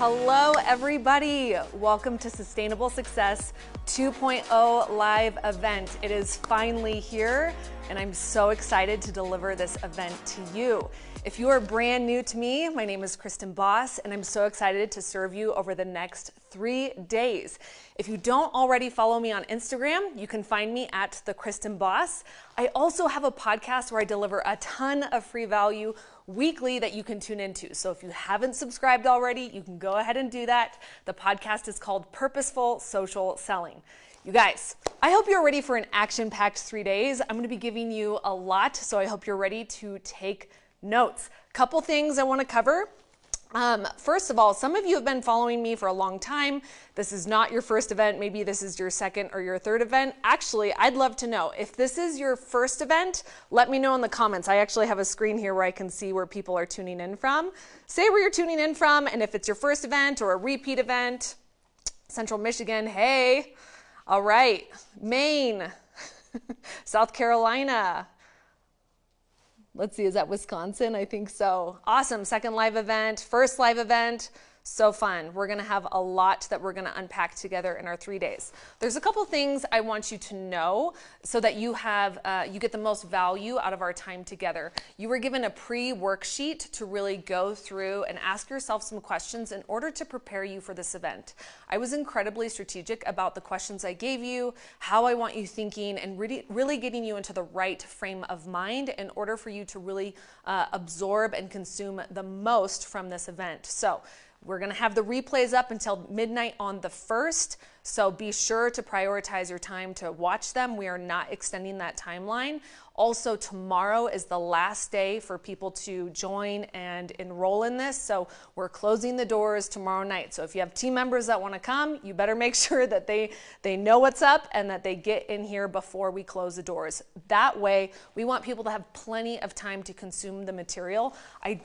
Hello, everybody. Welcome to Sustainable Success 2.0 live event. It is finally here, and I'm so excited to deliver this event to you. If you are brand new to me, my name is Kristen, and I'm so excited to serve you over the next 3 days. If you don't already follow me on Instagram, you can find me at the Kristen Boss. I also have a podcast where I deliver a ton of free value weekly that you can tune into. So if you haven't subscribed already, you can go ahead and do that. The podcast is called Purposeful Social Selling. You guys, I hope you're ready for an action-packed 3 days. I'm going to be giving you a lot, so I hope you're ready to take notes. Couple things I want to cover. First of all, some of you have been following me for a long time. This is not your first event. Maybe this is your second or your third event. Actually, I'd love to know. If this is your first event, let me know in the comments. I actually have a screen here where I can see where people are tuning in from. Say where you're tuning in from, and if it's your first event or a repeat event. Central Michigan, hey. All right. Maine, South Carolina. Let's see, is that Wisconsin? I think so. Awesome, second live event, first live event. So fun. We're gonna have a lot that we're gonna unpack together in our 3 days. There's a couple things I want you to know so that you get the most value out of our time together. You were given a pre-worksheet to really go through and ask yourself some questions in order to prepare you for this event. I was incredibly strategic about the questions I gave you, how I want you thinking, and really getting you into the right frame of mind in order for you to really absorb and consume the most from this event. So we're going to have the replays up until midnight on the 1st, so be sure to prioritize your time to watch them. We are not extending that timeline. Also, tomorrow is the last day for people to join and enroll in this, so we're closing the doors tomorrow night. So if you have team members that want to come, you better make sure that they know what's up and that they get in here before we close the doors. That way, we want people to have plenty of time to consume the material. I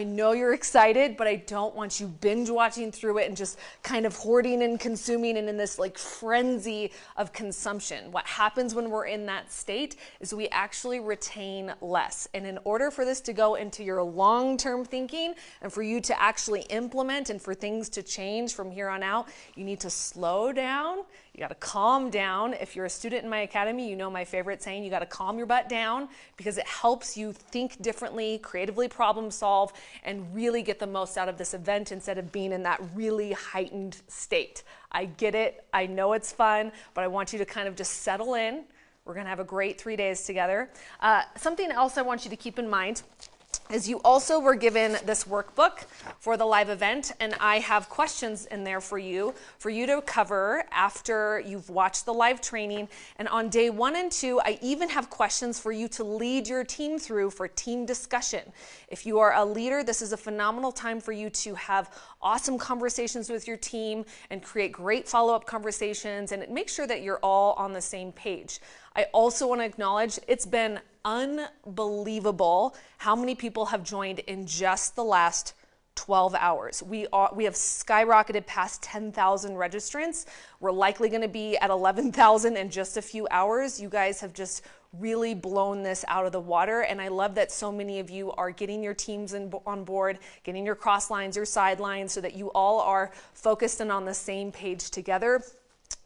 know you're excited, but I don't want you binge watching through it and just kind of hoarding and consuming and in this like frenzy of consumption. What happens when we're in that state is we actually retain less. And in order for this to go into your long-term thinking and for you to actually implement and for things to change from here on out, you need to slow down. You got to calm down. If you're a student in my academy, you know my favorite saying, you got to calm your butt down, because it helps you think differently, creatively problem solve, and really get the most out of this event instead of being in that really heightened state. I get it. I know it's fun, but I want you to kind of just settle in. We're going to have a great 3 days together. Something else I want you to keep in mind is you also were given this workbook for the live event, and I have questions in there for you to cover after you've watched the live training. And on day 1 and 2, I even have questions for you to lead your team through for team discussion. If you are a leader, this is a phenomenal time for you to have awesome conversations with your team and create great follow-up conversations and make sure that you're all on the same page. I also want to acknowledge it's been unbelievable how many people have joined in just the last 12 hours. We have skyrocketed past 10,000 registrants. We're likely going to be at 11,000 in just a few hours. You guys have just really blown this out of the water, and I love that so many of you are getting your teams on board, getting your cross lines, your sidelines, so that you all are focused and on the same page together.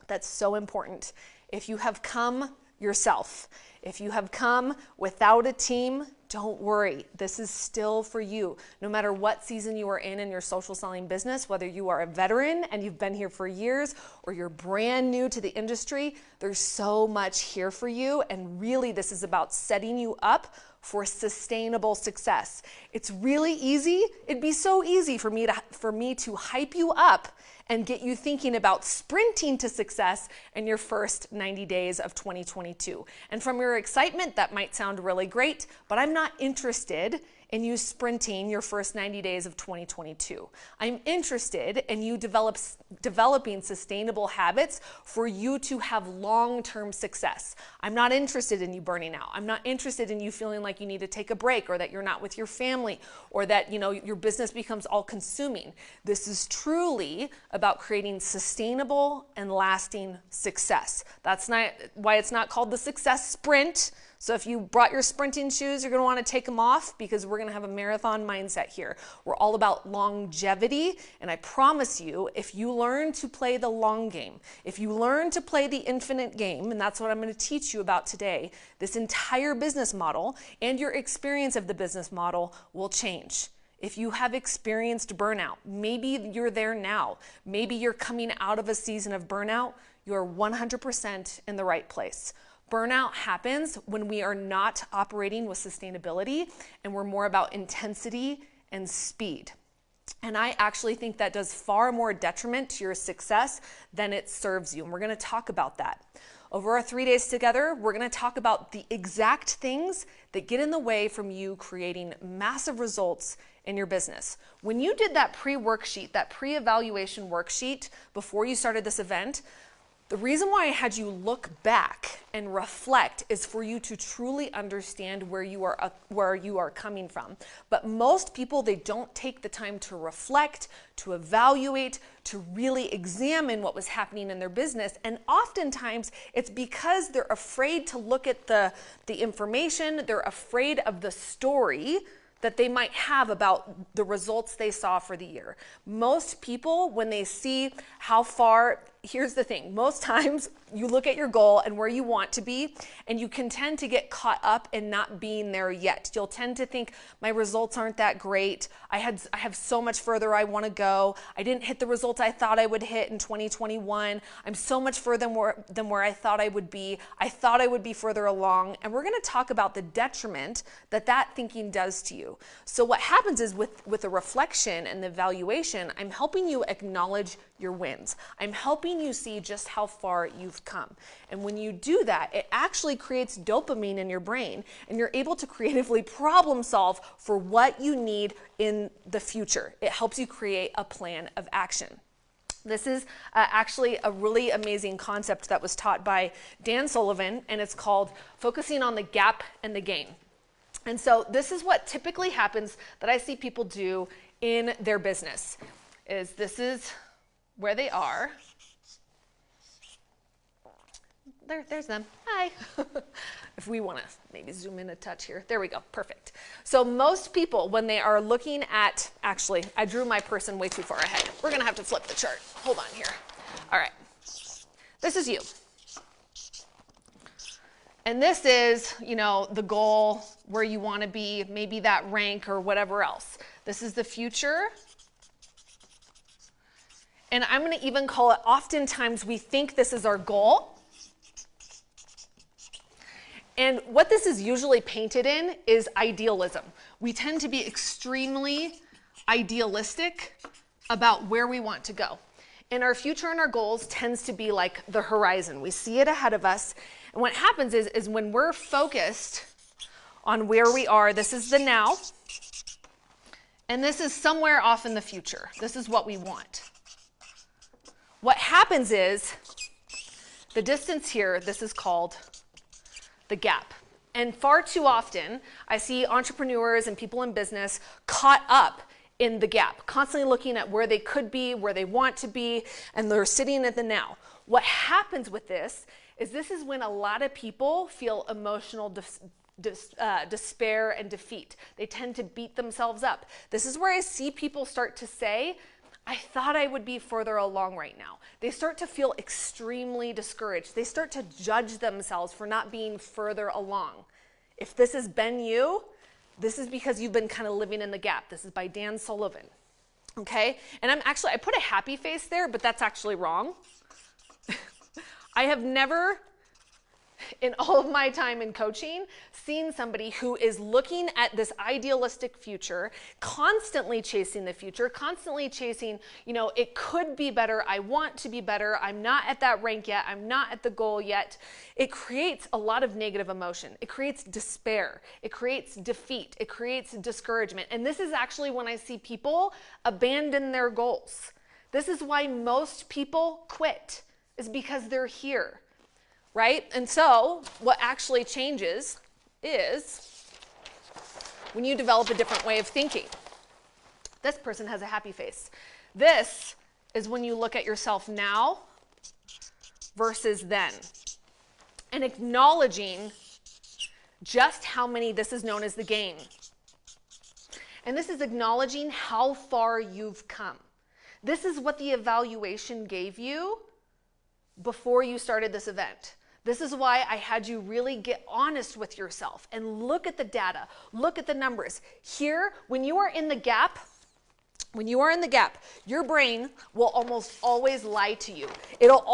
That's so important. If you have come yourself, if you have come without a team, don't worry. This is still for you. No matter what season you are in your social selling business, whether you are a veteran and you've been here for years or you're brand new to the industry, there's so much here for you. And really, this is about setting you up for sustainable success. It's really easy. It'd be so easy for me to hype you up and get you thinking about sprinting to success in your first 90 days of 2022. And from your excitement, that might sound really great, but I'm not interested in you sprinting your first 90 days of 2022. I'm interested in you developing sustainable habits for you to have long-term success. I'm not interested in you burning out. I'm not interested in you feeling like you need to take a break or that you're not with your family or that, your business becomes all-consuming. This is truly about creating sustainable and lasting success. That's not why it's not called the success sprint. So if you brought your sprinting shoes, you're going to want to take them off because we're going to have a marathon mindset here. We're all about longevity, and I promise you, if you learn to play the long game, if you learn to play the infinite game, and that's what I'm going to teach you about today, this entire business model and your experience of the business model will change. If you have experienced burnout, maybe you're there now, maybe you're coming out of a season of burnout, you're 100% in the right place. Burnout happens when we are not operating with sustainability and we're more about intensity and speed. And I actually think that does far more detriment to your success than it serves you. And we're going to talk about that. Over our 3 days together, we're going to talk about the exact things that get in the way from you creating massive results in your business. When you did that pre-worksheet, that pre-evaluation worksheet before you started this event, the reason why I had you look back and reflect is for you to truly understand where you are coming from. But most people, they don't take the time to reflect, to evaluate, to really examine what was happening in their business. And oftentimes it's because they're afraid to look at the information, they're afraid of the story that they might have about the results they saw for the year. Most people, when they see how far, here's the thing, most times you look at your goal and where you want to be, and you can tend to get caught up in not being there yet. You'll tend to think, my results aren't that great. I have so much further I want to go. I didn't hit the results I thought I would hit in 2021. I'm so much further than where I thought I would be. I thought I would be further along. And we're going to talk about the detriment that thinking does to you. So what happens is with the reflection and the evaluation, I'm helping you acknowledge your wins. I'm helping you see just how far you've come. And when you do that, it actually creates dopamine in your brain, and you're able to creatively problem solve for what you need in the future. It helps you create a plan of action. This is actually a really amazing concept that was taught by Dan Sullivan, and it's called focusing on the gap and the gain. And so this is what typically happens that I see people do in their business. This is where they are. There's them. Hi. If we want to maybe zoom in a touch here. There we go. Perfect. So most people, when they are looking at, actually, I drew my person way too far ahead. We're going to have to flip the chart. Hold on here. All right. This is you. And this is, the goal, where you want to be, maybe that rank or whatever else. This is the future. And I'm going to even call it, oftentimes we think this is our goal. And what this is usually painted in is idealism. We tend to be extremely idealistic about where we want to go. And our future and our goals tends to be like the horizon. We see it ahead of us. And what happens is when we're focused on where we are, this is the now, and this is somewhere off in the future. This is what we want. What happens is the distance here, this is called the gap. And far too often, I see entrepreneurs and people in business caught up in the gap, constantly looking at where they could be, where they want to be, and they're sitting at the now. What happens with this is when a lot of people feel emotional despair and defeat. They tend to beat themselves up. This is where I see people start to say, I thought I would be further along right now. They start to feel extremely discouraged. They start to judge themselves for not being further along. If this has been you, this is because you've been kind of living in the gap. This is by Dan Sullivan. Okay? And I put a happy face there, but that's actually wrong. I have never, in all of my time in coaching, seen somebody who is looking at this idealistic future, constantly chasing the future, constantly chasing, it could be better, I want to be better, I'm not at that rank yet, I'm not at the goal yet. It creates a lot of negative emotion. It creates despair. It creates defeat. It creates discouragement. And this is actually when I see people abandon their goals. This is why most people quit, is because they're here. Right? And so what actually changes is when you develop a different way of thinking. This person has a happy face. This is when you look at yourself now versus then. And acknowledging just how many, this is known as the gain. And this is acknowledging how far you've come. This is what the evaluation gave you before you started this event. This is why I had you really get honest with yourself and look at the data, look at the numbers. Here, when you are in the gap, your brain will almost always lie to you. It'll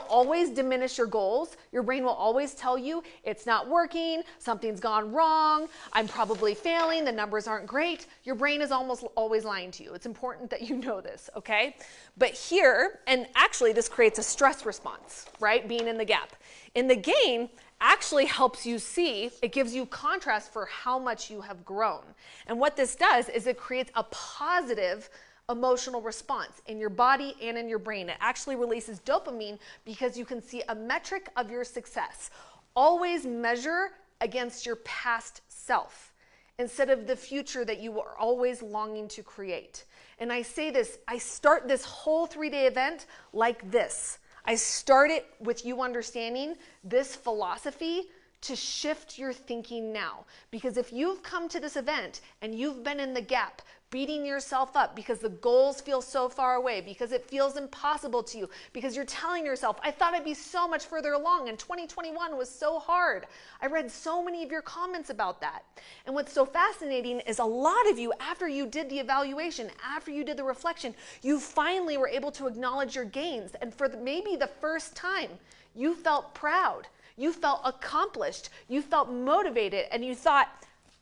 always diminish your goals. Your brain will always tell you it's not working, something's gone wrong, I'm probably failing, the numbers aren't great. Your brain is almost always lying to you. It's important that you know this, okay? But here, and actually this creates a stress response, right? Being in the gap. In the gain, actually helps you see, it gives you contrast for how much you have grown. And what this does is it creates a positive emotional response in your body and in your brain. It actually releases dopamine because you can see a metric of your success. Always measure against your past self instead of the future that you are always longing to create. And I say this, I start this whole 3-day event like this. I start it with you understanding this philosophy to shift your thinking now. Because if you've come to this event and you've been in the gap, beating yourself up because the goals feel so far away, because it feels impossible to you, because you're telling yourself, I thought I'd be so much further along and 2021 was so hard. I read so many of your comments about that. And what's so fascinating is a lot of you, after you did the evaluation, after you did the reflection, you finally were able to acknowledge your gains. And for maybe the first time, you felt proud. You felt accomplished. You felt motivated. And you thought,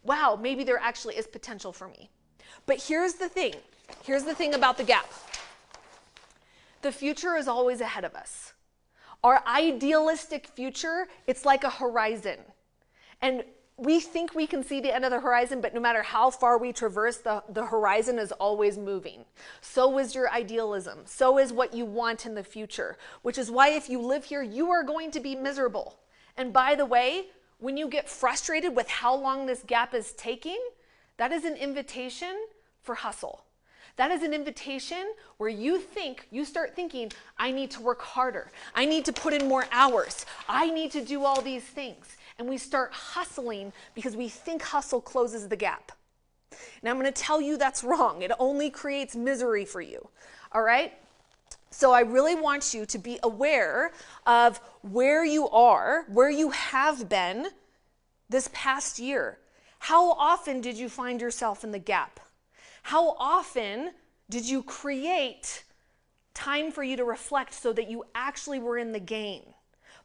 wow, maybe there actually is potential for me. But here's the thing. Here's the thing about the gap. The future is always ahead of us. Our idealistic future, it's like a horizon. And we think we can see the end of the horizon, but no matter how far we traverse, the horizon is always moving. So is your idealism. So is what you want in the future, which is why if you live here, you are going to be miserable. And by the way, when you get frustrated with how long this gap is taking, that is an invitation for hustle. That is an invitation where you start thinking, I need to work harder. I need to put in more hours. I need to do all these things. And we start hustling because we think hustle closes the gap. Now I'm going to tell you that's wrong. It only creates misery for you. All right? So I really want you to be aware of where you are, where you have been this past year. How often did you find yourself in the gap? How often did you create time for you to reflect so that you actually were in the gain?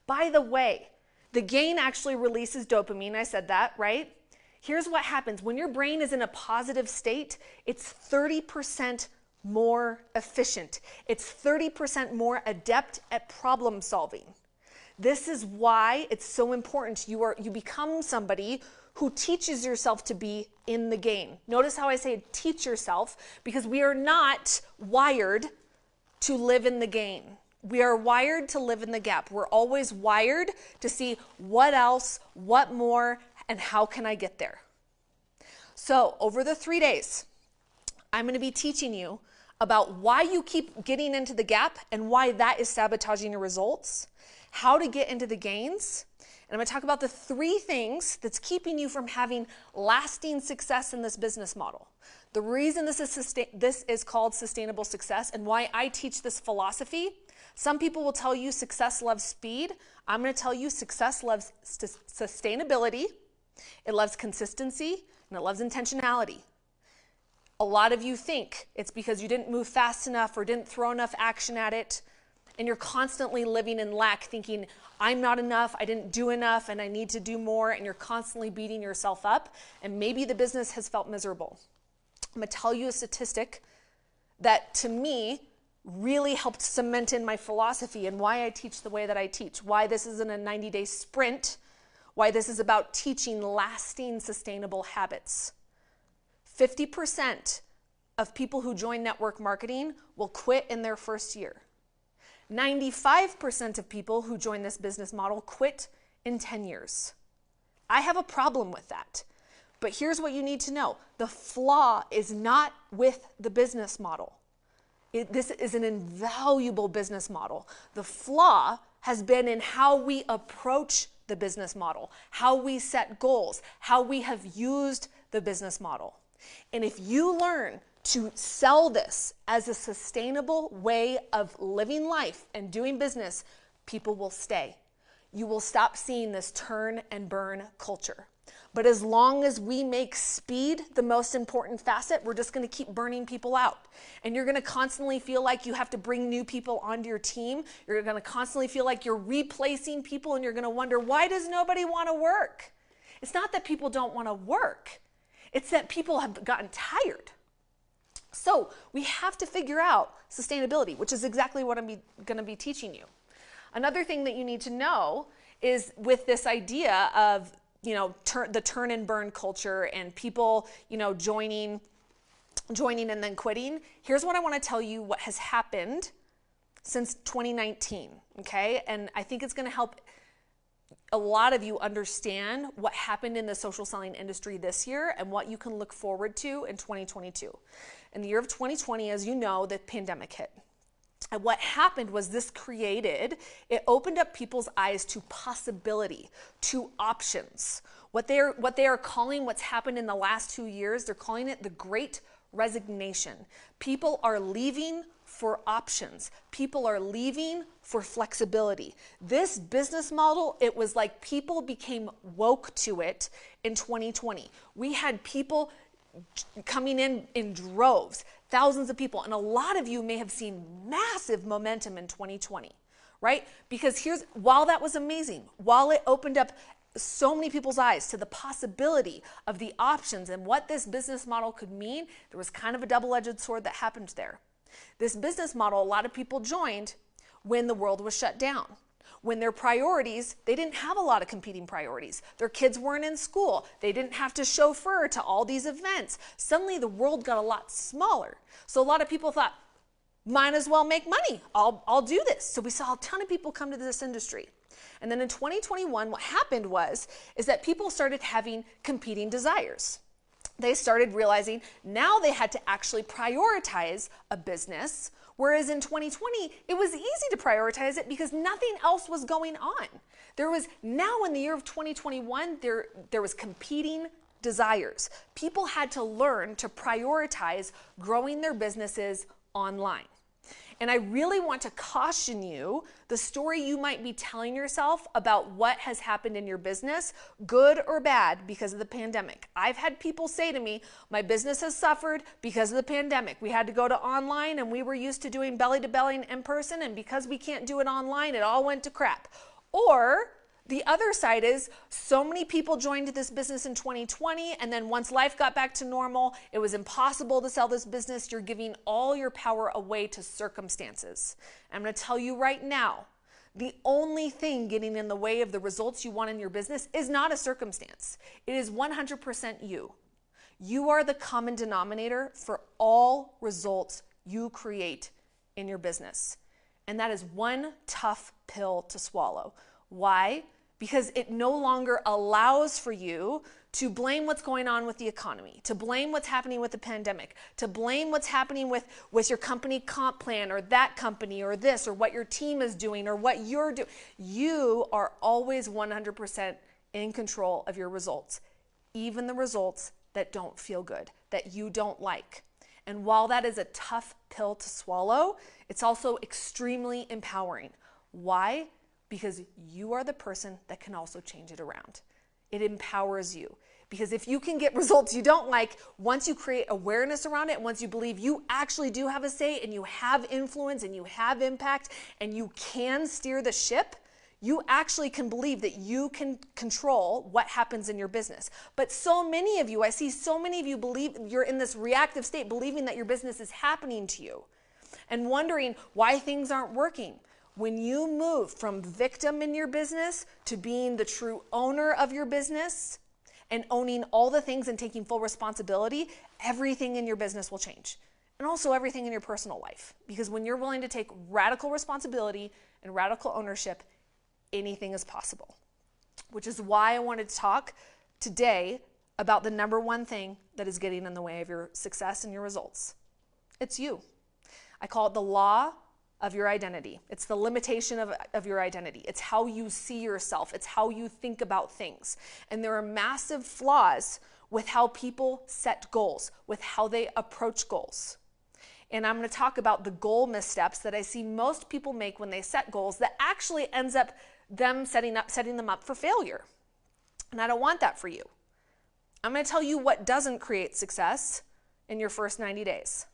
By the way, the gain actually releases dopamine. I said that, right? Here's what happens. When your brain is in a positive state, it's 30% more efficient. It's 30% more adept at problem solving. This is why it's so important you become somebody who teaches yourself to be in the game. Notice how I say teach yourself, because we are not wired to live in the game. We are wired to live in the gap. We're always wired to see what else, what more, and how can I get there. So over the 3 days, I'm going to be teaching you about why you keep getting into the gap and why that is sabotaging your results, how to get into the gains, and I'm going to talk about the 3 things that's keeping you from having lasting success in this business model. The reason this is called sustainable success and why I teach this philosophy, some people will tell you success loves speed. I'm going to tell you success loves sustainability, it loves consistency, and it loves intentionality. A lot of you think it's because you didn't move fast enough or didn't throw enough action at it, and you're constantly living in lack, thinking, I'm not enough, I didn't do enough, and I need to do more, and you're constantly beating yourself up, and maybe the business has felt miserable. I'm going to tell you a statistic that, to me, really helped cement in my philosophy and why I teach the way that I teach, why this isn't a 90-day sprint, why this is about teaching lasting, sustainable habits. 50% of people who join network marketing will quit in their first year. 95% of people who join this business model quit in 10 years. I have a problem with that. But here's what you need to know. The flaw is not with the business model. This is an invaluable business model. The flaw has been in how we approach the business model, how we set goals, how we have used the business model. And if you learn to sell this as a sustainable way of living life and doing business, people will stay. You will stop seeing this turn and burn culture. But as long as we make speed the most important facet, we're just going to keep burning people out. And you're going to constantly feel like you have to bring new people onto your team. You're going to constantly feel like you're replacing people, and you're going to wonder, why does nobody want to work? It's not that people don't want to work. It's that people have gotten tired. So we have to figure out sustainability, which is exactly what I'm going to be teaching you. Another thing that you need to know is with this idea of the turn and burn culture and people, joining and then quitting. Here's what I want to tell you what has happened since 2019, okay? And I think it's going to help a lot of you understand what happened in the social selling industry this year and what you can look forward to in 2022. In the year of 2020, as you know, the pandemic hit. And what happened was it opened up people's eyes to possibility, to options. What they are calling what's happened in the last 2 years, they're calling it the Great Resignation. People are leaving for options. People are leaving for flexibility. This business model, it was like people became woke to it in 2020. We had people coming in droves, thousands of people. And a lot of you may have seen massive momentum in 2020, right? Because while that was amazing, while it opened up so many people's eyes to the possibility of the options and what this business model could mean, there was kind of a double-edged sword that happened there. This business model, a lot of people joined when the world was shut down. When their priorities, they didn't have a lot of competing priorities. Their kids weren't in school. They didn't have to chauffeur to all these events. Suddenly the world got a lot smaller. So a lot of people thought, might as well make money. I'll do this. So we saw a ton of people come to this industry. And then in 2021, what happened is that people started having competing desires. They started realizing now they had to actually prioritize a business. Whereas in 2020, it was easy to prioritize it because nothing else was going on. Now in the year of 2021, there was competing desires. People had to learn to prioritize growing their businesses online. And I really want to caution you, the story you might be telling yourself about what has happened in your business, good or bad, because of the pandemic. I've had people say to me, my business has suffered because of the pandemic. We had to go to online and we were used to doing belly to belly in person, and because we can't do it online, it all went to crap. Or the other side is so many people joined this business in 2020, and then once life got back to normal, it was impossible to sell this business. You're giving all your power away to circumstances. I'm going to tell you right now, the only thing getting in the way of the results you want in your business is not a circumstance. It is 100% you. You are the common denominator for all results you create in your business. And that is one tough pill to swallow. Why? Because it no longer allows for you to blame what's going on with the economy, to blame what's happening with the pandemic, to blame what's happening with your company comp plan or that company or this or what your team is doing or what you're doing. You are always 100% in control of your results, even the results that don't feel good, that you don't like. And while that is a tough pill to swallow, it's also extremely empowering. Why? Because you are the person that can also change it around. It empowers you. Because if you can get results you don't like, once you create awareness around it, once you believe you actually do have a say and you have influence and you have impact and you can steer the ship, you actually can believe that you can control what happens in your business. But so many of you, I see so many of you believe you're in this reactive state, believing that your business is happening to you and wondering why things aren't working. When you move from victim in your business to being the true owner of your business and owning all the things and taking full responsibility, everything in your business will change. And also everything in your personal life. Because when you're willing to take radical responsibility and radical ownership, anything is possible. Which is why I wanted to talk today about the number one thing that is getting in the way of your success and your results. It's you. I call it the law of your identity. It's the limitation of your identity. It's how you see yourself. It's how you think about things. And there are massive flaws with how people set goals, with how they approach goals. And I'm going to talk about the goal missteps that I see most people make when they set goals that actually ends up them setting them up for failure. And I don't want that for you. I'm going to tell you what doesn't create success in your first 90 days.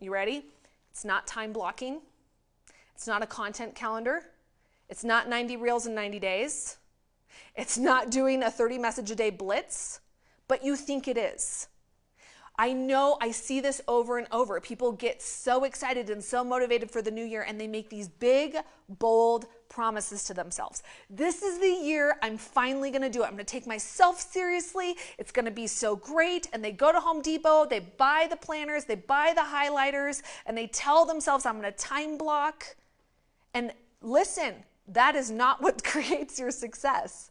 You ready? It's not time blocking. It's not a content calendar. It's not 90 reels in 90 days. It's not doing a 30 message a day blitz, but you think it is. I know I see this over and over. People get so excited and so motivated for the new year, and they make these big, bold promises to themselves. This is the year I'm finally going to do it. I'm going to take myself seriously. It's going to be so great. And they go to Home Depot, they buy the planners, they buy the highlighters, and they tell themselves, I'm going to time block. And listen, that is not what creates your success.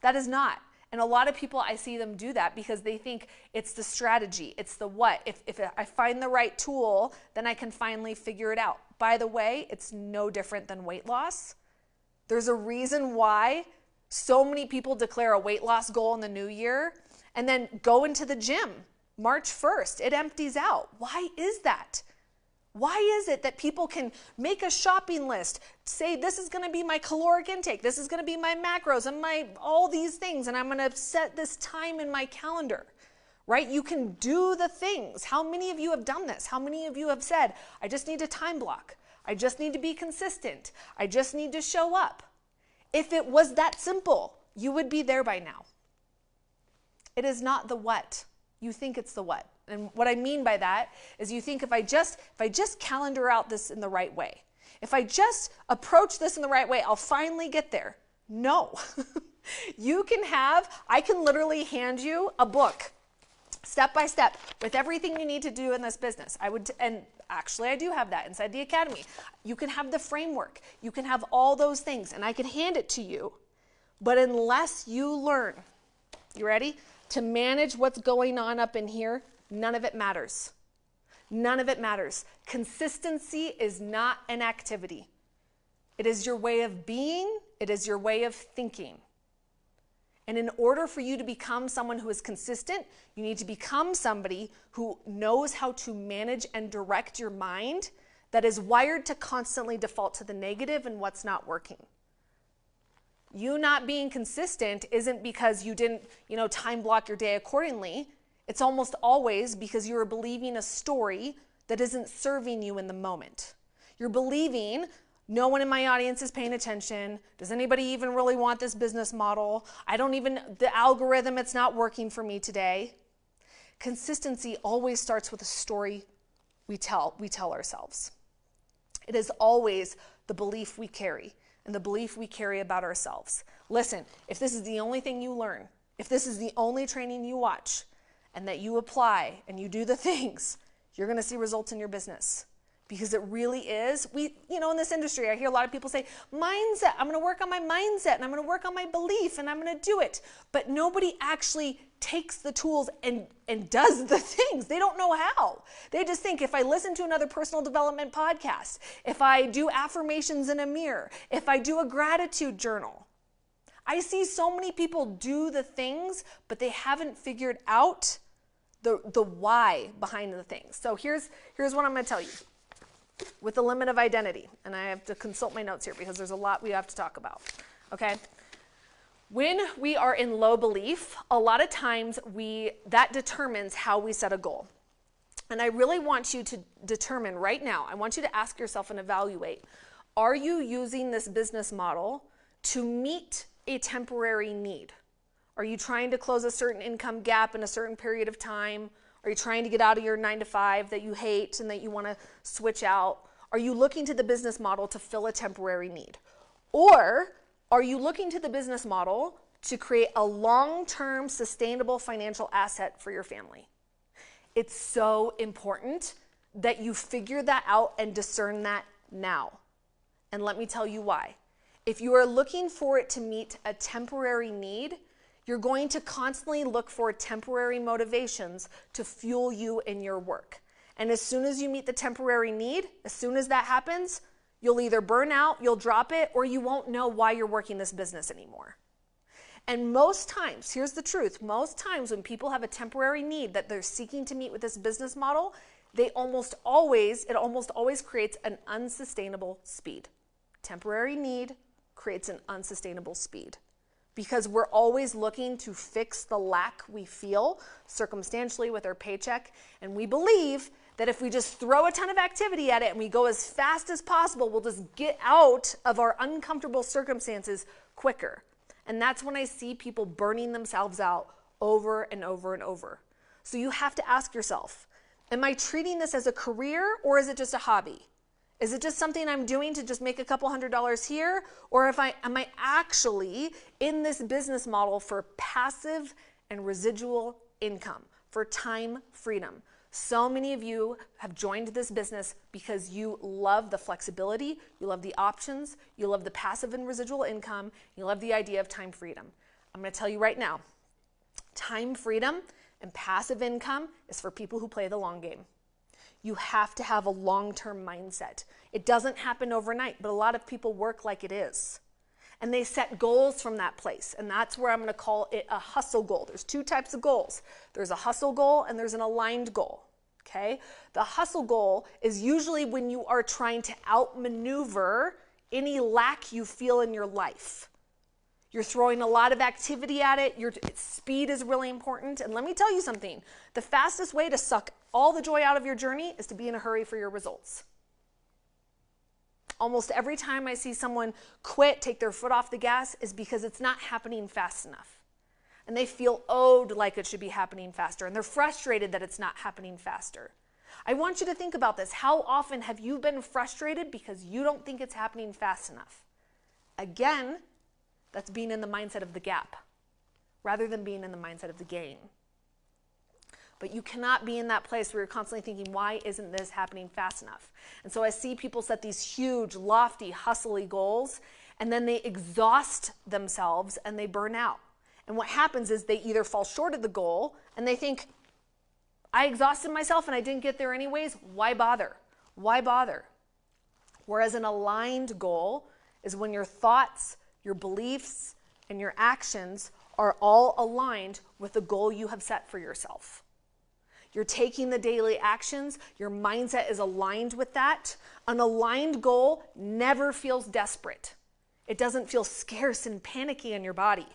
That is not. And a lot of people, I see them do that because they think it's the strategy, it's the what. If I find the right tool, then I can finally figure it out. By the way, it's no different than weight loss. There's a reason why so many people declare a weight loss goal in the new year and then go into the gym March 1st. It empties out. Why is that? Why is it that people can make a shopping list, say this is going to be my caloric intake, this is going to be my macros and all these things, and I'm going to set this time in my calendar, right? You can do the things. How many of you have done this? How many of you have said, I just need a time block. I just need to be consistent. I just need to show up. If it was that simple, you would be there by now. It is not the what. You think it's the what. And what I mean by that is you think if I just calendar out this in the right way, if I just approach this in the right way, I'll finally get there. No. I can literally hand you a book, step by step, with everything you need to do in this business. And actually I do have that inside the academy. You can have the framework. You can have all those things, and I can hand it to you. But unless you learn, you ready? To manage what's going on up in here, none of it matters. None of it matters. Consistency is not an activity. It is your way of being. It is your way of thinking. And in order for you to become someone who is consistent, you need to become somebody who knows how to manage and direct your mind that is wired to constantly default to the negative and what's not working. You not being consistent isn't because you didn't, time block your day accordingly. It's almost always because you're believing a story that isn't serving you in the moment. You're believing, no one in my audience is paying attention. Does anybody even really want this business model? The algorithm, it's not working for me today. Consistency always starts with a story we tell ourselves. It is always the belief we carry and the belief we carry about ourselves. Listen, if this is the only thing you learn, if this is the only training you watch, and that you apply and you do the things, you're going to see results in your business. Because it really is. In this industry, I hear a lot of people say, mindset, I'm going to work on my mindset and I'm going to work on my belief and I'm going to do it. But nobody actually takes the tools and does the things. They don't know how. They just think if I listen to another personal development podcast, if I do affirmations in a mirror, if I do a gratitude journal. I see so many people do the things, but they haven't figured out the why behind the things. So here's what I'm going to tell you. With the limit of identity, and I have to consult my notes here because there's a lot we have to talk about, okay? When we are in low belief, a lot of times that determines how we set a goal. And I really want you to determine right now, I want you to ask yourself and evaluate, are you using this business model to meet a temporary need? Are you trying to close a certain income gap in a certain period of time? Are you trying to get out of your 9-to-5 that you hate and that you want to switch out? Are you looking to the business model to fill a temporary need? Or are you looking to the business model to create a long-term sustainable financial asset for your family? It's so important that you figure that out and discern that now. And let me tell you why. If you are looking for it to meet a temporary need, you're going to constantly look for temporary motivations to fuel you in your work. And as soon as you meet the temporary need, as soon as that happens, you'll either burn out, you'll drop it, or you won't know why you're working this business anymore. And most times, here's the truth, most times when people have a temporary need that they're seeking to meet with this business model, it almost always creates an unsustainable speed. Temporary need creates an unsustainable speed because we're always looking to fix the lack we feel circumstantially with our paycheck. And we believe that if we just throw a ton of activity at it and we go as fast as possible, we'll just get out of our uncomfortable circumstances quicker. And that's when I see people burning themselves out over and over and over. So you have to ask yourself, am I treating this as a career or is it just a hobby? Is it just something I'm doing to just make a couple $100s here? Or am I actually in this business model for passive and residual income, for time freedom? So many of you have joined this business because you love the flexibility, you love the options, you love the passive and residual income, you love the idea of time freedom. I'm going to tell you right now, time freedom and passive income is for people who play the long game. You have to have a long-term mindset. It doesn't happen overnight, but a lot of people work like it is. And they set goals from that place. And that's where I'm going to call it a hustle goal. There's two types of goals. There's a hustle goal and there's an aligned goal. Okay? The hustle goal is usually when you are trying to outmaneuver any lack you feel in your life. You're throwing a lot of activity at it. Speed is really important. And let me tell you something. The fastest way to suck all the joy out of your journey is to be in a hurry for your results. Almost every time I see someone quit, take their foot off the gas, is because it's not happening fast enough. And they feel owed like it should be happening faster. And they're frustrated that it's not happening faster. I want you to think about this. How often have you been frustrated because you don't think it's happening fast enough? Again, that's being in the mindset of the gap rather than being in the mindset of the gain. But you cannot be in that place where you're constantly thinking, why isn't this happening fast enough? And so I see people set these huge, lofty, hustly goals, and then they exhaust themselves and they burn out. And what happens is they either fall short of the goal and they think, I exhausted myself and I didn't get there anyways. Why bother? Why bother? Whereas an aligned goal is when your thoughts, your beliefs, and your actions are all aligned with the goal you have set for yourself. You're taking the daily actions, your mindset is aligned with that. An aligned goal never feels desperate. It doesn't feel scarce and panicky in your body.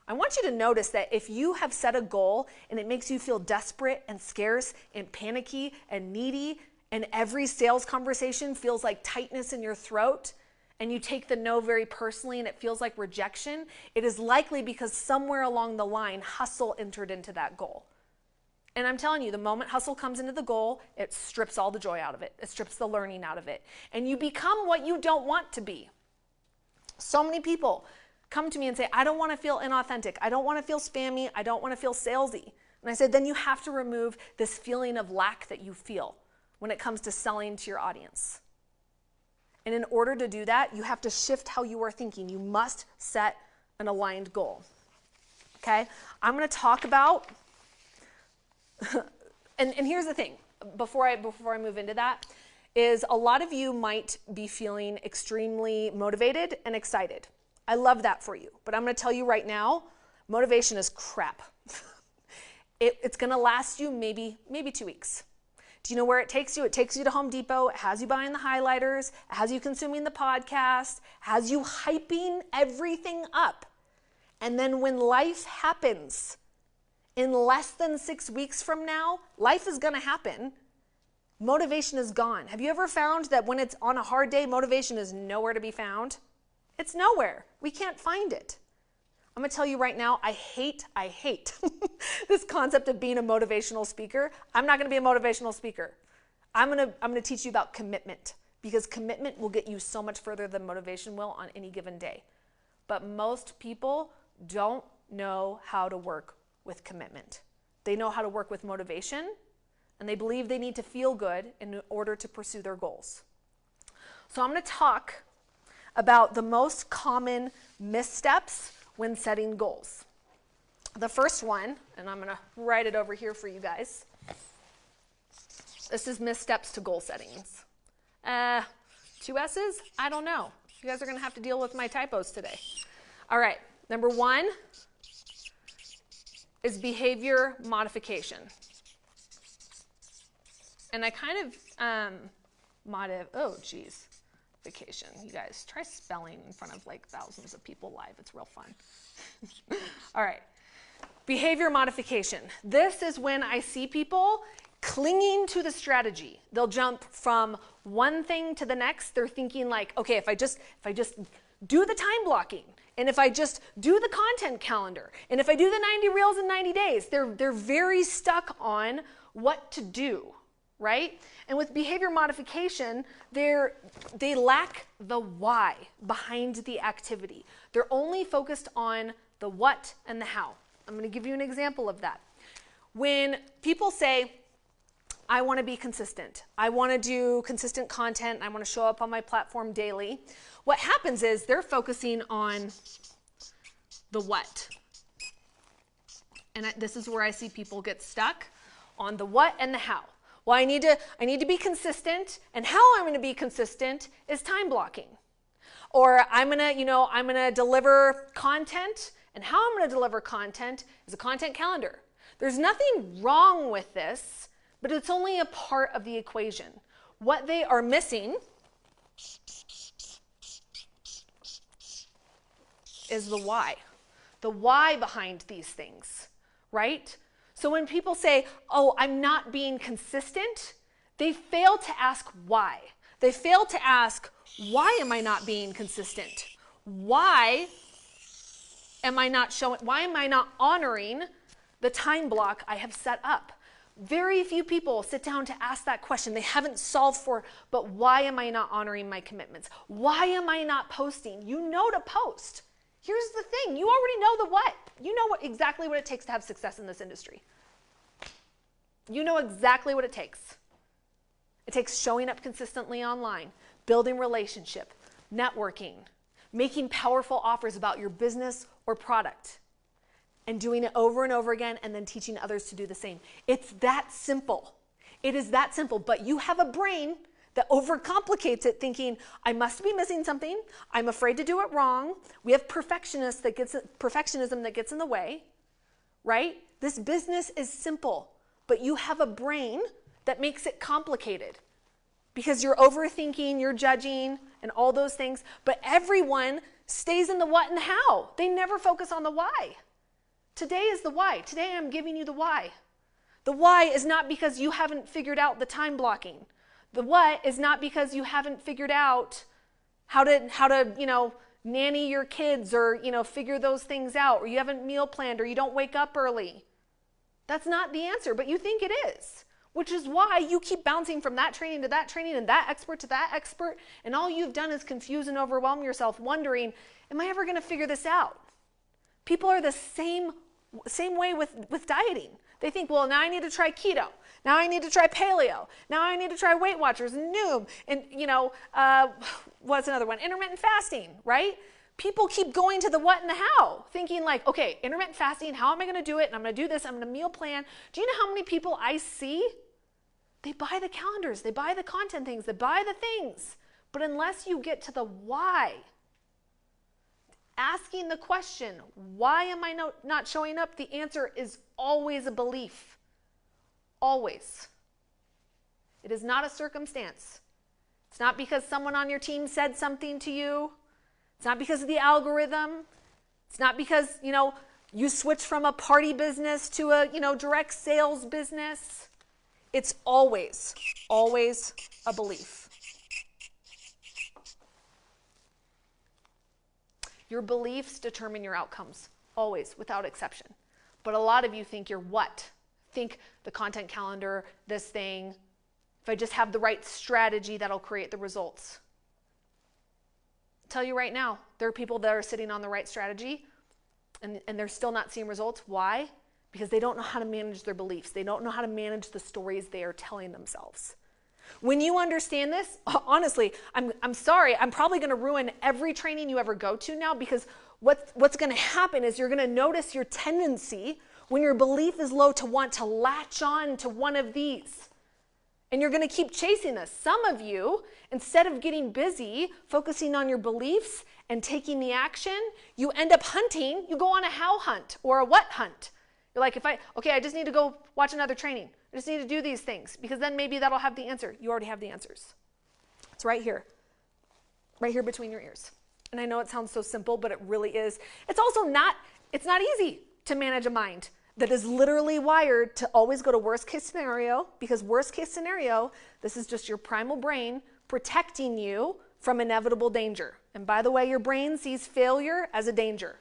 I want you to notice that if you have set a goal and it makes you feel desperate and scarce and panicky and needy, and every sales conversation feels like tightness in your throat, and you take the no very personally and it feels like rejection, it is likely because somewhere along the line, hustle entered into that goal. And I'm telling you, the moment hustle comes into the goal, it strips all the joy out of it. It strips the learning out of it. And you become what you don't want to be. So many people come to me and say, I don't want to feel inauthentic. I don't want to feel spammy. I don't want to feel salesy. And I said, then you have to remove this feeling of lack that you feel when it comes to selling to your audience. And in order to do that, you have to shift how you are thinking. You must set an aligned goal. Okay? I'm going to talk about, and here's the thing, before I move into that, is a lot of you might be feeling extremely motivated and excited. I love that for you, but I'm going to tell you right now, motivation is crap. It's going to last you maybe 2 weeks. Do you know where it takes you? It takes you to Home Depot. It has you buying the highlighters. It has you consuming the podcast. It has you hyping everything up. And then when life happens, in less than 6 weeks from now, life is going to happen. Motivation is gone. Have you ever found that when it's on a hard day, motivation is nowhere to be found? It's nowhere. We can't find it. I'm going to tell you right now, I hate this concept of being a motivational speaker. I'm not going to be a motivational speaker. I'm going to teach you about commitment, because commitment will get you so much further than motivation will on any given day. But most people don't know how to work with commitment. They know how to work with motivation, and they believe they need to feel good in order to pursue their goals. So I'm going to talk about the most common missteps when setting goals. The first one, and I'm going to write it over here for you guys. This is missteps to goal settings. 2 S's? I don't know. You guys are going to have to deal with my typos today. All right. Number 1 is behavior modification. And I kind of, vacation. You guys, try spelling in front of like thousands of people live. It's real fun. All right. Behavior modification. This is when I see people clinging to the strategy. They'll jump from one thing to the next. They're thinking like, okay, if I just do the time blocking, and if I just do the content calendar, and if I do the 90 reels in 90 days, they're very stuck on what to do, right? And with behavior modification, they lack the why behind the activity. They're only focused on the what and the how. I'm going to give you an example of that. When people say, I want to be consistent, I want to do consistent content, I want to show up on my platform daily, what happens is they're focusing on the what. And this is where I see people get stuck on the what and the how. Well, I need to be consistent, and how I'm going to be consistent is time blocking. Or I'm going to deliver content, and how I'm going to deliver content is a content calendar. There's nothing wrong with this, but it's only a part of the equation. What they are missing is the why behind these things, right? So when people say, oh, I'm not being consistent, they fail to ask why. They fail to ask, why am I not being consistent? Why am I not honoring the time block I have set up? Very few people sit down to ask that question. They haven't solved for, but why am I not honoring my commitments? Why am I not posting? You know to post. Here's the thing. You already know the what. You know exactly what it takes to have success in this industry. You know exactly what it takes. It takes showing up consistently online, building relationship, networking, making powerful offers about your business or product, and doing it over and over again, and then teaching others to do the same. It's that simple. It is that simple, but you have a brain that overcomplicates it, thinking, I must be missing something. I'm afraid to do it wrong. We have perfectionism that gets in the way, right? This business is simple, but you have a brain that makes it complicated because you're overthinking, you're judging, and all those things. But everyone stays in the what and the how. They never focus on the why. Today is the why. Today I'm giving you the why. The why is not because you haven't figured out the time blocking. The what is not because you haven't figured out how to nanny your kids or, figure those things out, or you haven't meal planned, or you don't wake up early. That's not the answer, but you think it is, which is why you keep bouncing from that training to that training and that expert to that expert, and all you've done is confuse and overwhelm yourself, wondering, am I ever going to figure this out? People are the same way with dieting. They think, well, now I need to try keto. Now I need to try paleo. Now I need to try Weight Watchers and Noom. And, what's another one? Intermittent fasting, right? People keep going to the what and the how, thinking like, okay, intermittent fasting, how am I going to do it? And I'm going to do this. I'm going to meal plan. Do you know how many people I see? They buy the calendars. They buy the content things. They buy the things. But unless you get to the why, asking the question, why am I not showing up? The answer is always a belief. Always. It is not a circumstance. It's not because someone on your team said something to you. It's not because of the algorithm. It's not because, you switched from a party business to a, direct sales business. It's always a belief. Your beliefs determine your outcomes, always, without exception. But a lot of you think you're what? Think the content calendar, this thing. If I just have the right strategy, that'll create the results. I'll tell you right now, there are people that are sitting on the right strategy and they're still not seeing results. Why? Because they don't know how to manage their beliefs. They don't know how to manage the stories they are telling themselves. When you understand this, honestly, I'm sorry, I'm probably going to ruin every training you ever go to now, because what's going to happen is you're going to notice your tendency when your belief is low to want to latch on to one of these. And you're going to keep chasing this. Some of you, instead of getting busy, focusing on your beliefs and taking the action, you end up hunting. You go on a how hunt or a what hunt. You're like, I just need to go watch another training. I just need to do these things because then maybe that'll have the answer. You already have the answers. It's right here between your ears. And I know it sounds so simple, but it really is. It's also not easy to manage a mind that is literally wired to always go to worst case scenario, because worst case scenario, this is just your primal brain protecting you from inevitable danger. And by the way, your brain sees failure as a danger,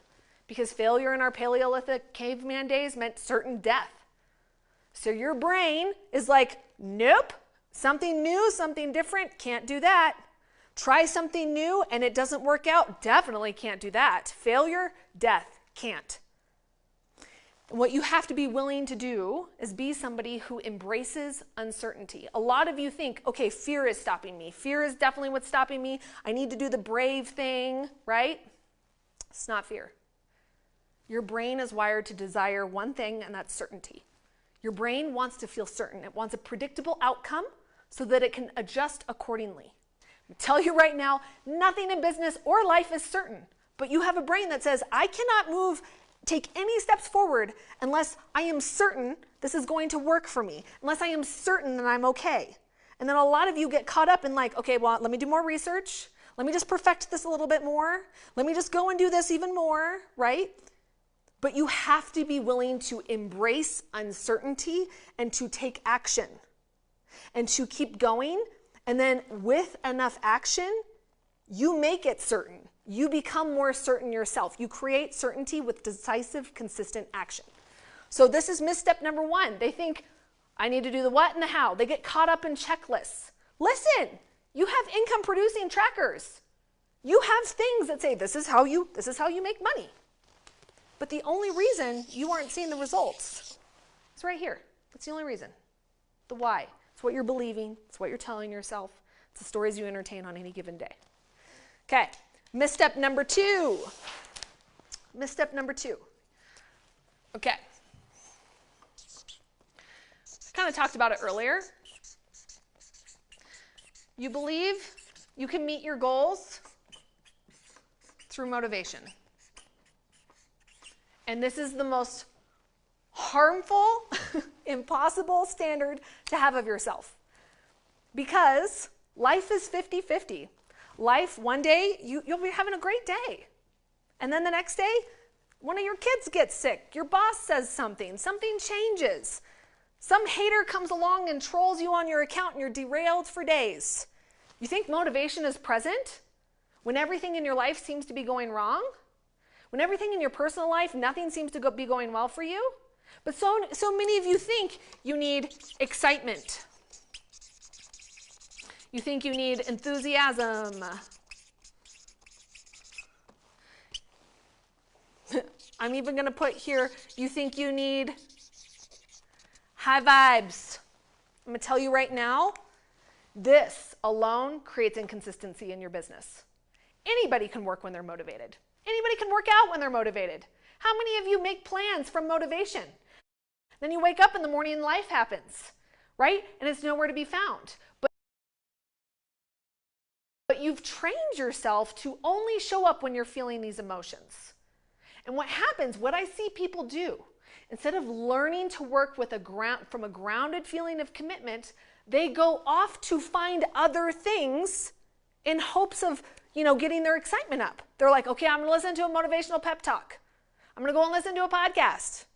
because failure in our Paleolithic caveman days meant certain death. So your brain is like, nope, something new, something different, can't do that. Try something new and it doesn't work out, definitely can't do that. Failure, death, can't. What you have to be willing to do is be somebody who embraces uncertainty. A lot of you think, okay, fear is stopping me. Fear is definitely what's stopping me. I need to do the brave thing, right? It's not fear. Your brain is wired to desire one thing, and that's certainty. Your brain wants to feel certain. It wants a predictable outcome so that it can adjust accordingly. I tell you right now, nothing in business or life is certain, but you have a brain that says, I cannot take any steps forward unless I am certain this is going to work for me, unless I am certain that I'm okay. And then a lot of you get caught up in like, okay, well, let me do more research. Let me just perfect this a little bit more. Let me just go and do this even more, right? But you have to be willing to embrace uncertainty and to take action and to keep going. And then with enough action, you make it certain. You become more certain yourself. You create certainty with decisive, consistent action. So this is misstep number one. They think, I need to do the what and the how. They get caught up in checklists. Listen, you have income producing trackers. You have things that say, this is how you make money. But the only reason you aren't seeing the results is right here. That's the only reason. The why. It's what you're believing. It's what you're telling yourself. It's the stories you entertain on any given day. Okay. Misstep number two. Misstep number two. Okay. Kind of talked about it earlier. You believe you can meet your goals through motivation. And this is the most harmful, impossible standard to have of yourself. Because life is 50-50. Life, one day, you'll be having a great day. And then the next day, one of your kids gets sick. Your boss says something changes. Some hater comes along and trolls you on your account and you're derailed for days. You think motivation is present when everything in your life seems to be going wrong? When everything in your personal life, nothing seems to be going well for you? But so many of you think you need excitement. You think you need enthusiasm. I'm even going to put here, you think you need high vibes. I'm going to tell you right now, this alone creates inconsistency in your business. Anybody can work when they're motivated. Anybody can work out when they're motivated. How many of you make plans from motivation? Then you wake up in the morning and life happens, right? And it's nowhere to be found. But you've trained yourself to only show up when you're feeling these emotions. And what happens, what I see people do, instead of learning to work with from a grounded feeling of commitment, they go off to find other things in hopes of, getting their excitement up. They're like, okay, I'm going to listen to a motivational pep talk. I'm going to go and listen to a podcast.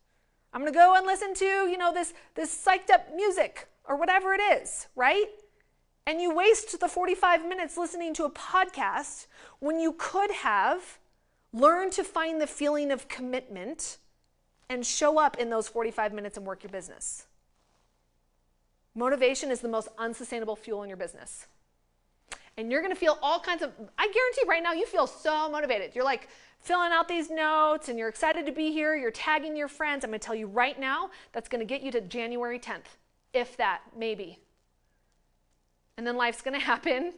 I'm going to go and listen to, this psyched up music or whatever it is, right? And you waste the 45 minutes listening to a podcast when you could have learned to find the feeling of commitment and show up in those 45 minutes and work your business. Motivation is the most unsustainable fuel in your business. And you're going to feel all kinds of, I guarantee right now you feel so motivated. You're like filling out these notes and you're excited to be here. You're tagging your friends. I'm going to tell you right now, that's going to get you to January 10th, if that, maybe. And then life's going to happen